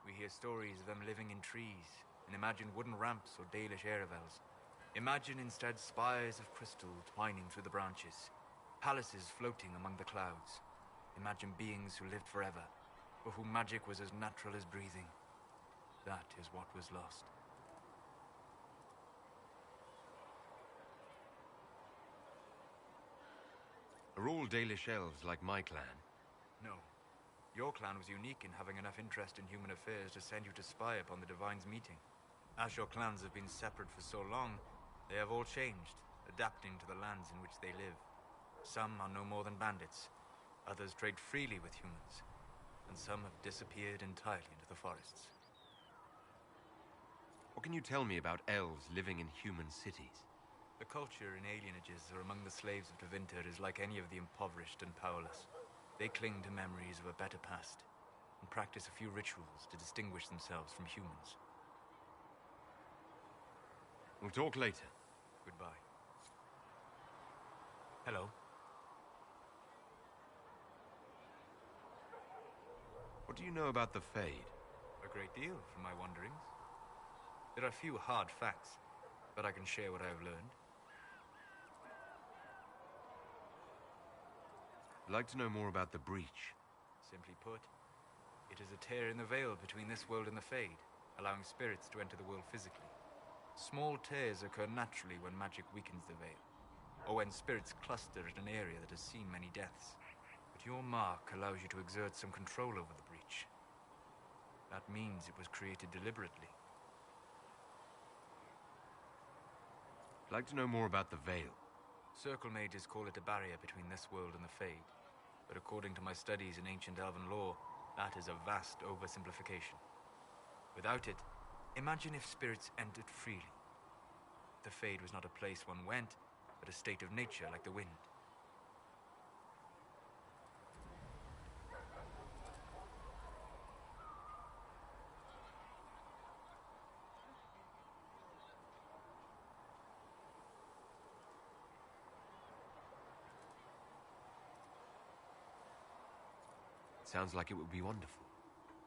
We hear stories of them living in trees, and imagine wooden ramps or Dalish Erebels. Imagine instead spires of crystal twining through the branches, palaces floating among the clouds. Imagine beings who lived forever, for whom magic was as natural as breathing. That is what was lost. Are all Dalish elves like my clan? No. Your clan was unique in having enough interest in human affairs to send you to spy upon the Divine's meeting. As your clans have been separate for so long, they have all changed, adapting to the lands in which they live. Some are no more than bandits, others trade freely with humans, and some have disappeared entirely into the forests. What can you tell me about elves living in human cities? The culture in alienages or among the slaves of Tevinter is like any of the impoverished and powerless. They cling to memories of a better past, and practice a few rituals to distinguish themselves from humans. We'll talk later. Goodbye. Hello. What do you know about the Fade? A great deal from my wanderings. There are few hard facts, but I can share what I have learned. I'd like to know more about the Breach. Simply put, it is a tear in the veil between this world and the Fade, allowing spirits to enter the world physically. Small tears occur naturally when magic weakens the veil, or when spirits cluster at an area that has seen many deaths. But your mark allows you to exert some control over the Breach. That means it was created deliberately. I'd like to know more about the Veil. Circle mages call it a barrier between this world and the Fade, but according to my studies in ancient elven lore, that is a vast oversimplification. Without it, imagine if spirits entered freely. The Fade was not a place one went, but a state of nature like the wind. Sounds like it would be wonderful.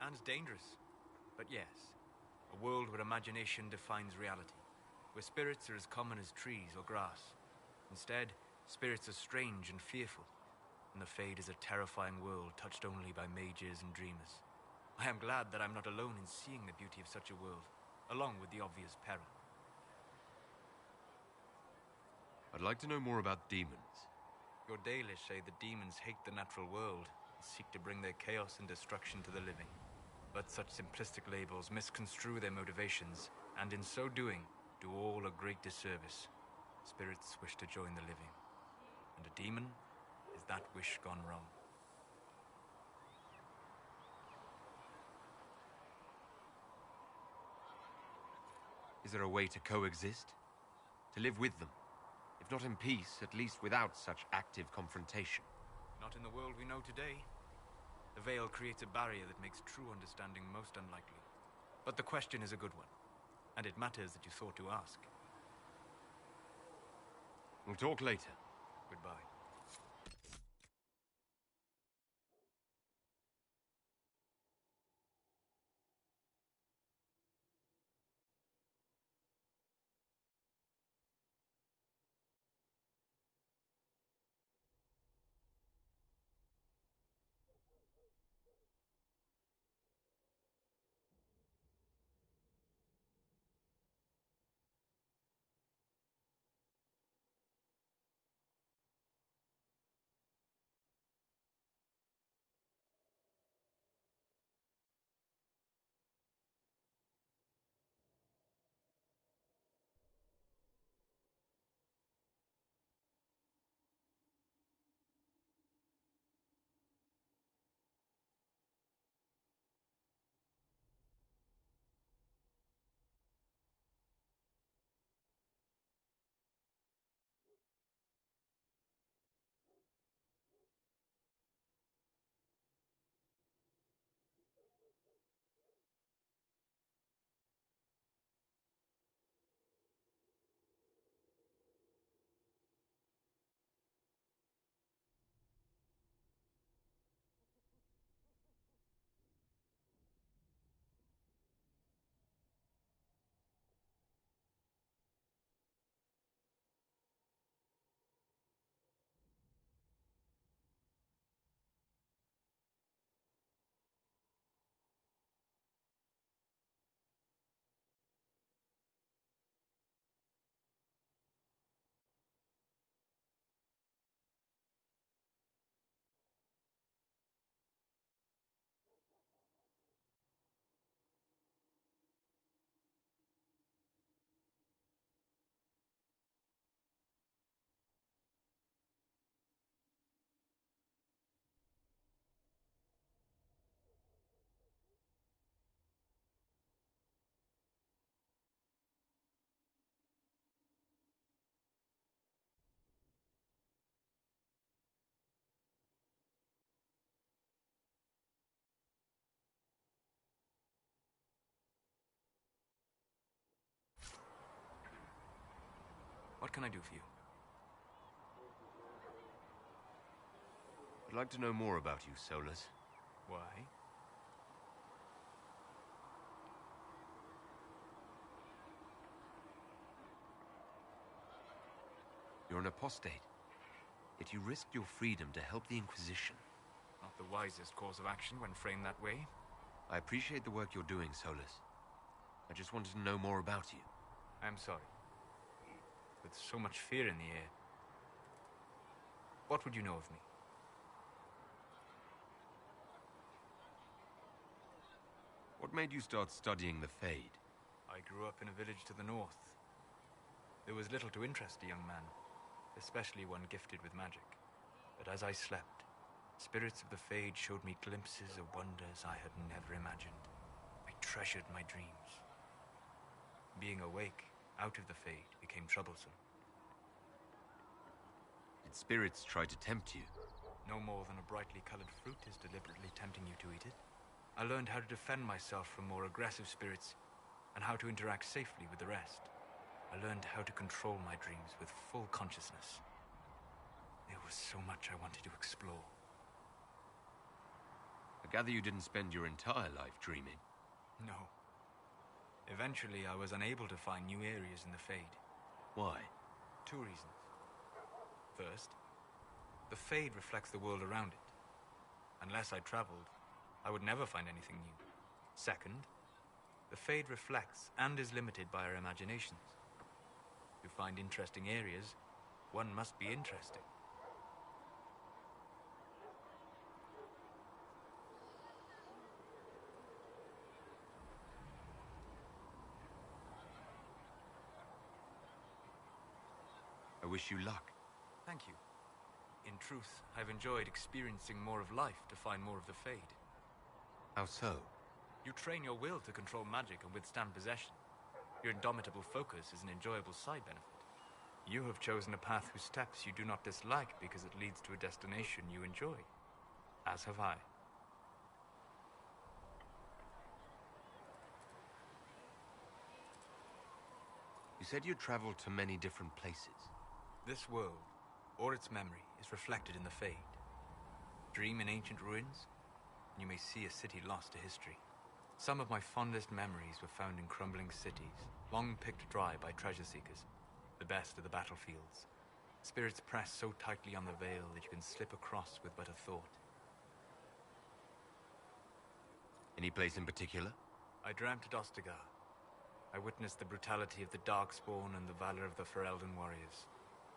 And dangerous. But yes, a world where imagination defines reality, where spirits are as common as trees or grass. Instead, spirits are strange and fearful, and the Fade is a terrifying world touched only by mages and dreamers. I am glad that I'm not alone in seeing the beauty of such a world, along with the obvious peril. I'd like to know more about demons. Your Dalish say the demons hate the natural world and seek to bring their chaos and destruction to the living. But such simplistic labels misconstrue their motivations, and in so doing, do all a great disservice. Spirits wish to join the living, and a demon is that wish gone wrong. Is there a way to coexist? To live with them? If not in peace, at least without such active confrontation. Not in the world we know today. The Veil creates a barrier that makes true understanding most unlikely. But the question is a good one, and it matters that you thought to ask. We'll talk later. Goodbye. What can I do for you? I'd like to know more about you, Solus. Why? You're an apostate, yet you risked your freedom to help the Inquisition. Not the wisest course of action when framed that way. I appreciate the work you're doing, Solus. I just wanted to know more about you. I'm sorry. With so much fear in the air. What would you know of me? What made you start studying the Fade? I grew up in a village to the north. There was little to interest a young man, especially one gifted with magic. But as I slept, spirits of the Fade showed me glimpses of wonders I had never imagined. I treasured my dreams. Being awake, out of the Fade, became troublesome. Did spirits try to tempt you? No more than a brightly colored fruit is deliberately tempting you to eat it. I learned how to defend myself from more aggressive spirits, and how to interact safely with the rest. I learned how to control my dreams with full consciousness. There was so much I wanted to explore. I gather you didn't spend your entire life dreaming. No. Eventually, I was unable to find new areas in the Fade. Why? 2 reasons. First, the Fade reflects the world around it. Unless I traveled, I would never find anything new. Second, the Fade reflects and is limited by our imaginations. To find interesting areas, one must be interesting. I wish you luck. Thank you. In truth, I've enjoyed experiencing more of life to find more of the Fade. How so? You train your will to control magic and withstand possession. Your indomitable focus is an enjoyable side benefit. You have chosen a path whose steps you do not dislike because it leads to a destination you enjoy. As have I. You said you traveled to many different places. This world, or its memory, is reflected in the Fade. Dream in ancient ruins, and you may see a city lost to history. Some of my fondest memories were found in crumbling cities, long picked dry by treasure seekers. The best of the battlefields. Spirits press so tightly on the veil that you can slip across with but a thought. Any place in particular? I dreamt at Ostagar. I witnessed the brutality of the Darkspawn and the valor of the Ferelden warriors.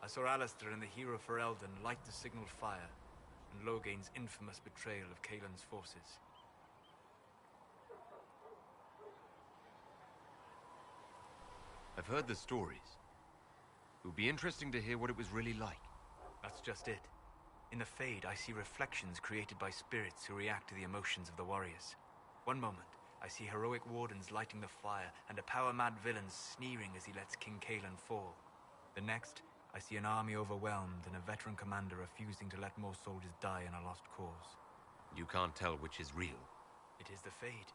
I saw Alistair and the hero Ferelden light the signal fire, and Logain's infamous betrayal of Kaelin's forces. I've heard the stories. It would be interesting to hear what it was really like. That's just it. In the Fade, I see reflections created by spirits who react to the emotions of the warriors. One moment, I see heroic wardens lighting the fire, and a power-mad villain sneering as he lets King Kaelin fall. The next, I see an army overwhelmed and a veteran commander refusing to let more soldiers die in a lost cause. You can't tell which is real. It is the Fade.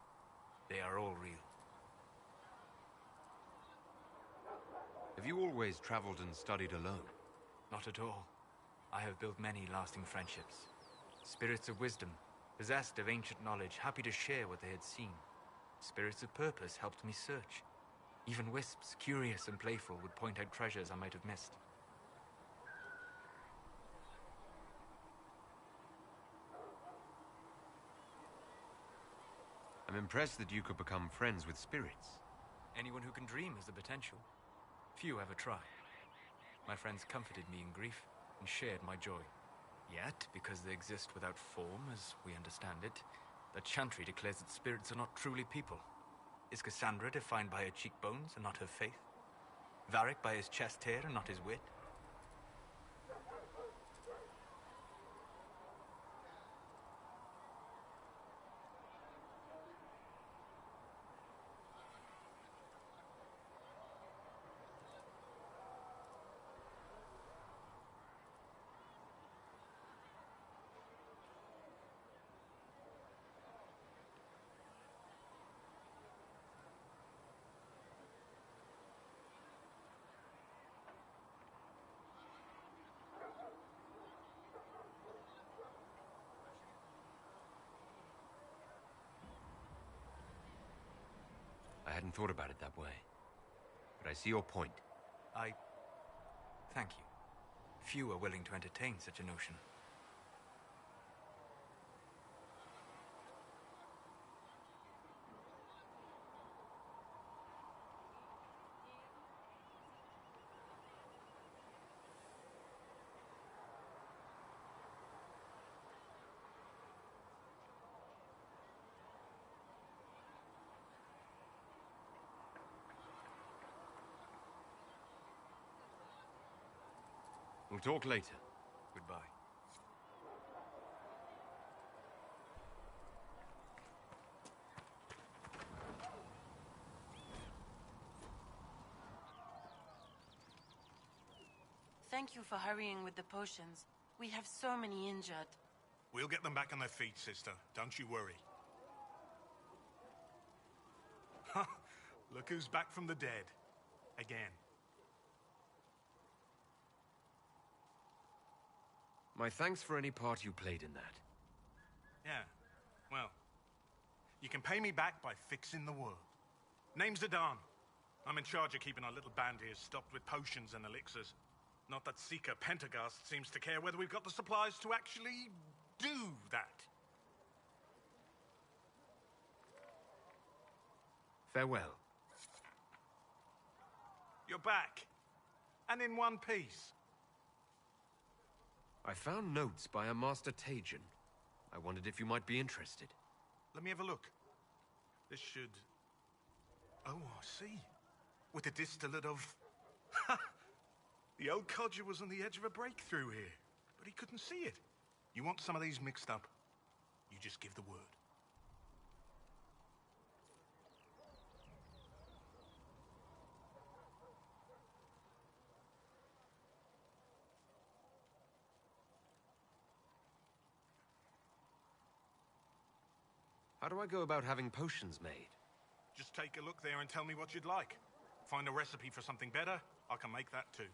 They are all real. Have you always traveled and studied alone? Not at all. I have built many lasting friendships. Spirits of wisdom, possessed of ancient knowledge, happy to share what they had seen. Spirits of purpose helped me search. Even wisps, curious and playful, would point out treasures I might have missed. I'm impressed that you could become friends with spirits. Anyone who can dream has the potential. Few ever try. My friends comforted me in grief and shared my joy. Yet, because they exist without form, as we understand it, the Chantry declares that spirits are not truly people. Is Cassandra defined by her cheekbones and not her faith? Varric by his chest hair and not his wit? hadn't thought about it that way. But I see your point. Thank you. Few are willing to entertain such a notion. We'll talk later. Goodbye. Thank you for hurrying with the potions. We have so many injured. We'll get them back on their feet, sister. Don't you worry. Ha! Look who's back from the dead. Again. My thanks for any part you played in that. Yeah, well, you can pay me back by fixing the world. Name's Zidane. I'm in charge of keeping our little band here stocked with potions and elixirs. Not that Seeker Pentagast seems to care whether we've got the supplies to actually do that. Farewell. You're back. And in one piece. I found notes by a Master Tajan. I wondered if you might be interested. Let me have a look. This should... Oh, I see. With the distillate of... The old codger was on the edge of a breakthrough here, but he couldn't see it. You want some of these mixed up? You just give the word. How do I go about having potions made? Just take a look there and tell me what you'd like. Find a recipe for something better, I can make that too.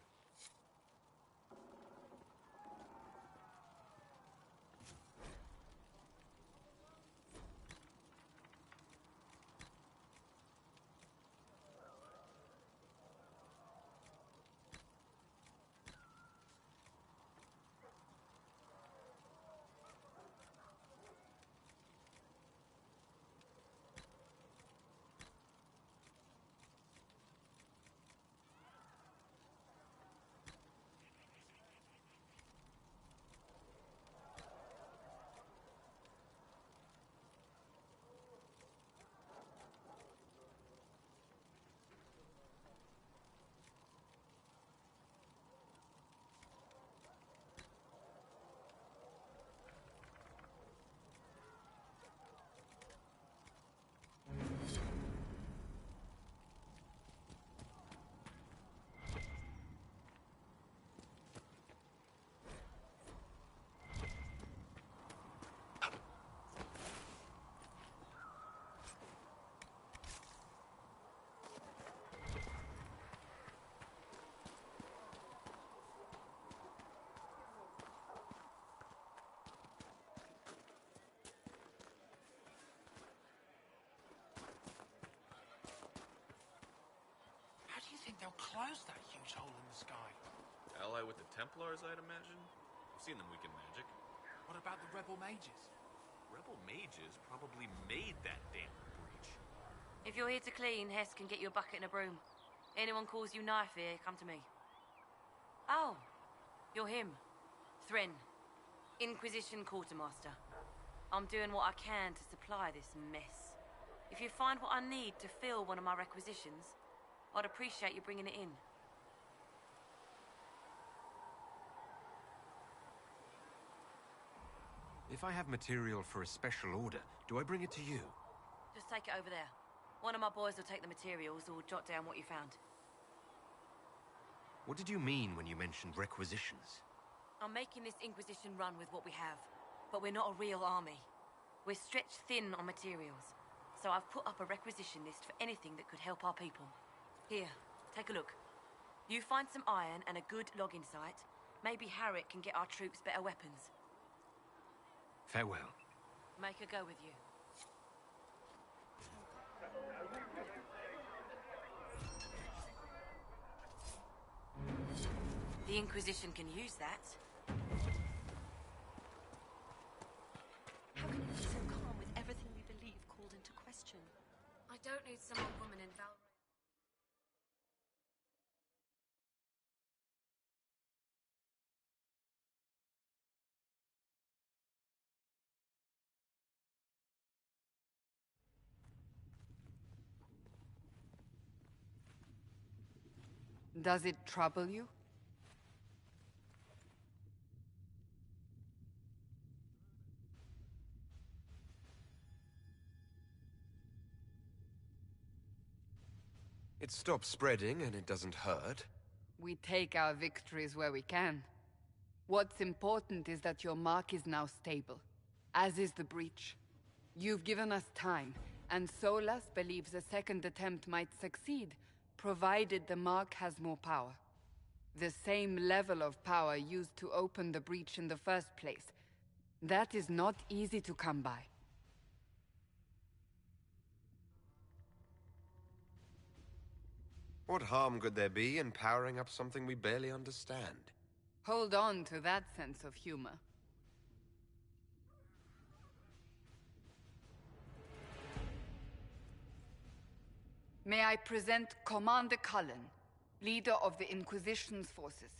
Think they'll close that huge hole in the sky? Ally with the Templars, I'd imagine? I've seen them weaken magic. What about the rebel mages? Rebel mages probably made that damn breach. If you're here to clean, Hess can get you a bucket and a broom. Anyone calls you knife here, come to me. Oh, you're him. Thren, Inquisition Quartermaster. I'm doing what I can to supply this mess. If you find what I need to fill one of my requisitions, I'd appreciate you bringing it in. If I have material for a special order, do I bring it to you? Just take it over there. One of my boys will take the materials or jot down what you found. What did you mean when you mentioned requisitions? I'm making this Inquisition run with what we have, but we're not a real army. We're stretched thin on materials, so I've put up a requisition list for anything that could help our people. Here, take a look. You find some iron and a good logging site, maybe Harriet can get our troops better weapons. Farewell. Make her go with you. The Inquisition can use that. How can you be so calm with everything we believe called into question? I don't need some old woman in Val. Does it trouble you? It stops spreading and it doesn't hurt. We take our victories where we can. What's important is that your mark is now stable, as is the breach. You've given us time, and Solas believes a second attempt might succeed, provided the mark has more power. The same level of power used to open the breach in the first place. That is not easy to come by. What harm could there be in powering up something we barely understand? Hold on to that sense of humor. May I present Commander Cullen, leader of the Inquisition's forces.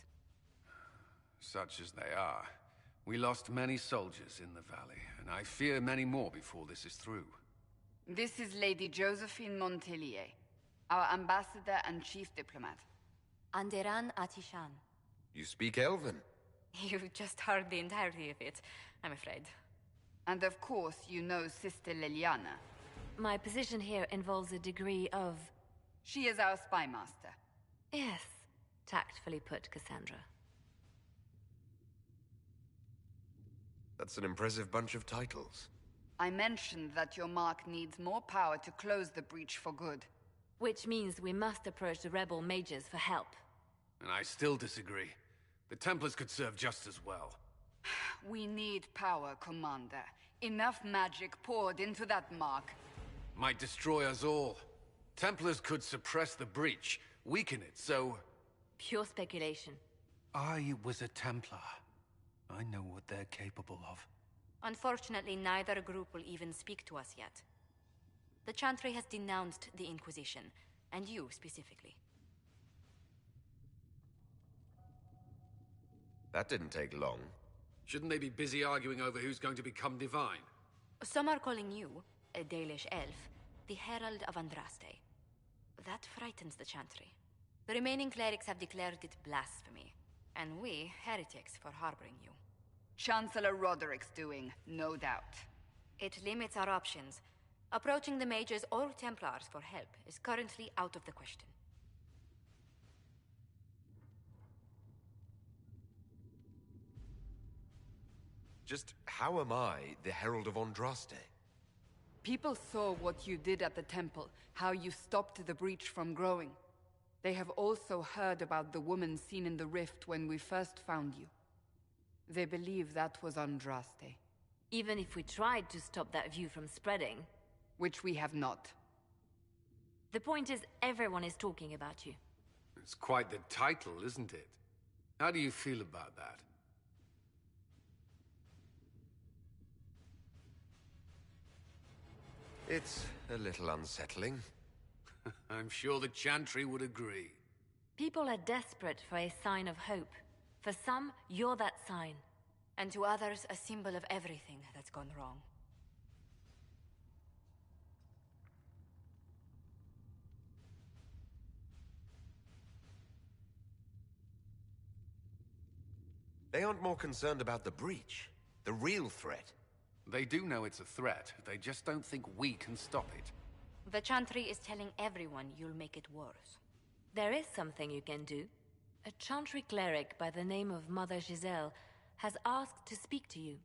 Such as they are. We lost many soldiers in the valley, and I fear many more before this is through. This is Lady Josephine Montelier, our ambassador and chief diplomat. Anderan Atishan. You speak Elven. You've just heard the entirety of it, I'm afraid. And of course, you know Sister Liliana. My position here involves a degree of... She is our spy master. Yes, tactfully put, Cassandra. That's an impressive bunch of titles. I mentioned that your mark needs more power to close the breach for good. Which means we must approach the rebel mages for help. And I still disagree. The Templars could serve just as well. We need power, Commander. Enough magic poured into that mark. Might destroy us all. Templars could suppress the breach, weaken it, so... Pure speculation. I was a Templar. I know what they're capable of. Unfortunately, neither group will even speak to us yet. The Chantry has denounced the Inquisition, and you specifically. That didn't take long. Shouldn't they be busy arguing over who's going to become divine? Some are calling you, a Dalish elf, the Herald of Andraste. That frightens the Chantry. The remaining clerics have declared it blasphemy, and we, heretics, for harboring you. Chancellor Roderick's doing, no doubt. It limits our options. Approaching the Mages or Templars for help is currently out of the question. Just how am I the Herald of Andraste? People saw what you did at the temple, how you stopped the breach from growing. They have also heard about the woman seen in the rift when we first found you. They believe that was Andraste. Even if we tried to stop that view from spreading... Which we have not. The point is, everyone is talking about you. It's quite the title, isn't it? How do you feel about that? It's a little unsettling. I'm sure the Chantry would agree. People are desperate for a sign of hope. For some, you're that sign. And to others, a symbol of everything that's gone wrong. They aren't more concerned about the breach, the real threat. They do know it's a threat, they just don't think we can stop it. The Chantry is telling everyone you'll make it worse. There is something you can do. A Chantry cleric by the name of Mother Giselle has asked to speak to you.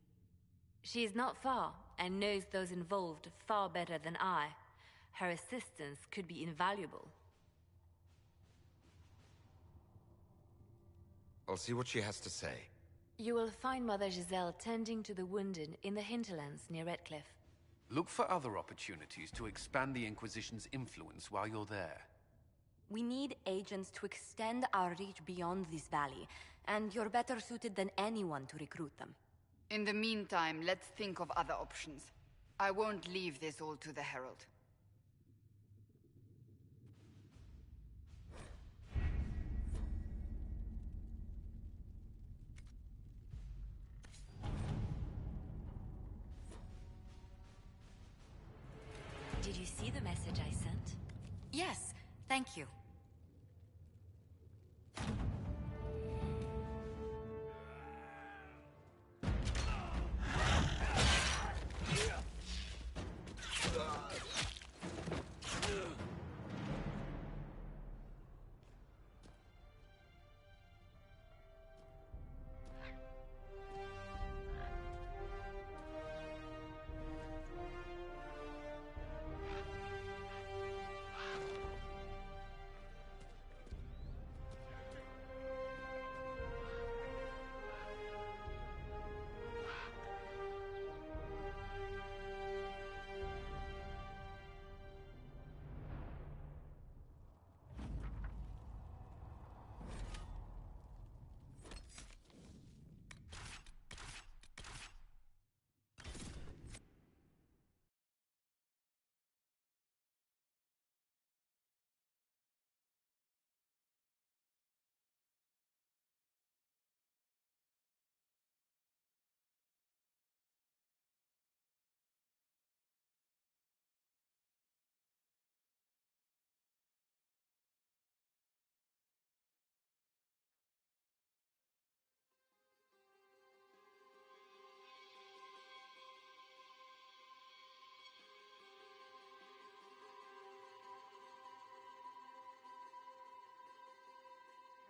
She is not far, and knows those involved far better than I. Her assistance could be invaluable. I'll see what she has to say. You will find Mother Giselle tending to the wounded in the hinterlands near Redcliffe. Look for other opportunities to expand the Inquisition's influence while you're there. We need agents to extend our reach beyond this valley, and you're better suited than anyone to recruit them. In the meantime, let's think of other options. I won't leave this all to the Herald. Did you see the message I sent? Yes, thank you.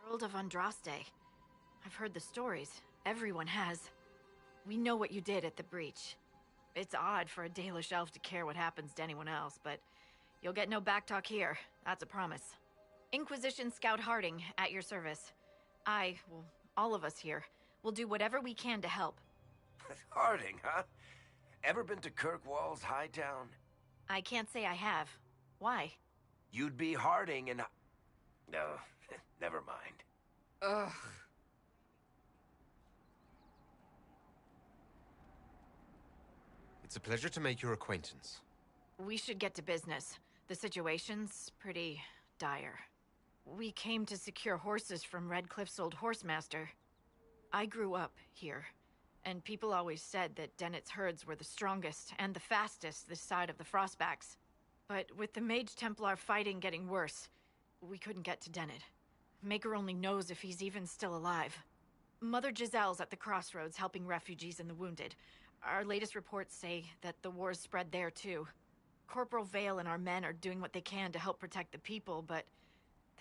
Herald of Andraste. I've heard the stories. Everyone has. We know what you did at the breach. It's odd for a Dalish elf to care what happens to anyone else, but you'll get no backtalk here. That's a promise. Inquisition Scout Harding, at your service. Well, all of us here, will do whatever we can to help. Harding, huh? Ever been to Kirkwall's Hightown? I can't say I have. Why? You'd be Harding and... No, never mind. Ugh. It's a pleasure to make your acquaintance. We should get to business. The situation's pretty dire. We came to secure horses from Redcliffe's old horsemaster. I grew up here, and people always said that Dennett's herds were the strongest and the fastest this side of the Frostbacks. But with the Mage Templar fighting getting worse, we couldn't get to Dennett. Maker only knows if he's even still alive. Mother Giselle's at the crossroads helping refugees and the wounded. Our latest reports say that the war's spread there too. Corporal Vale and our men are doing what they can to help protect the people, but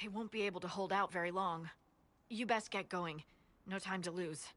they won't be able to hold out very long. You best get going. No time to lose.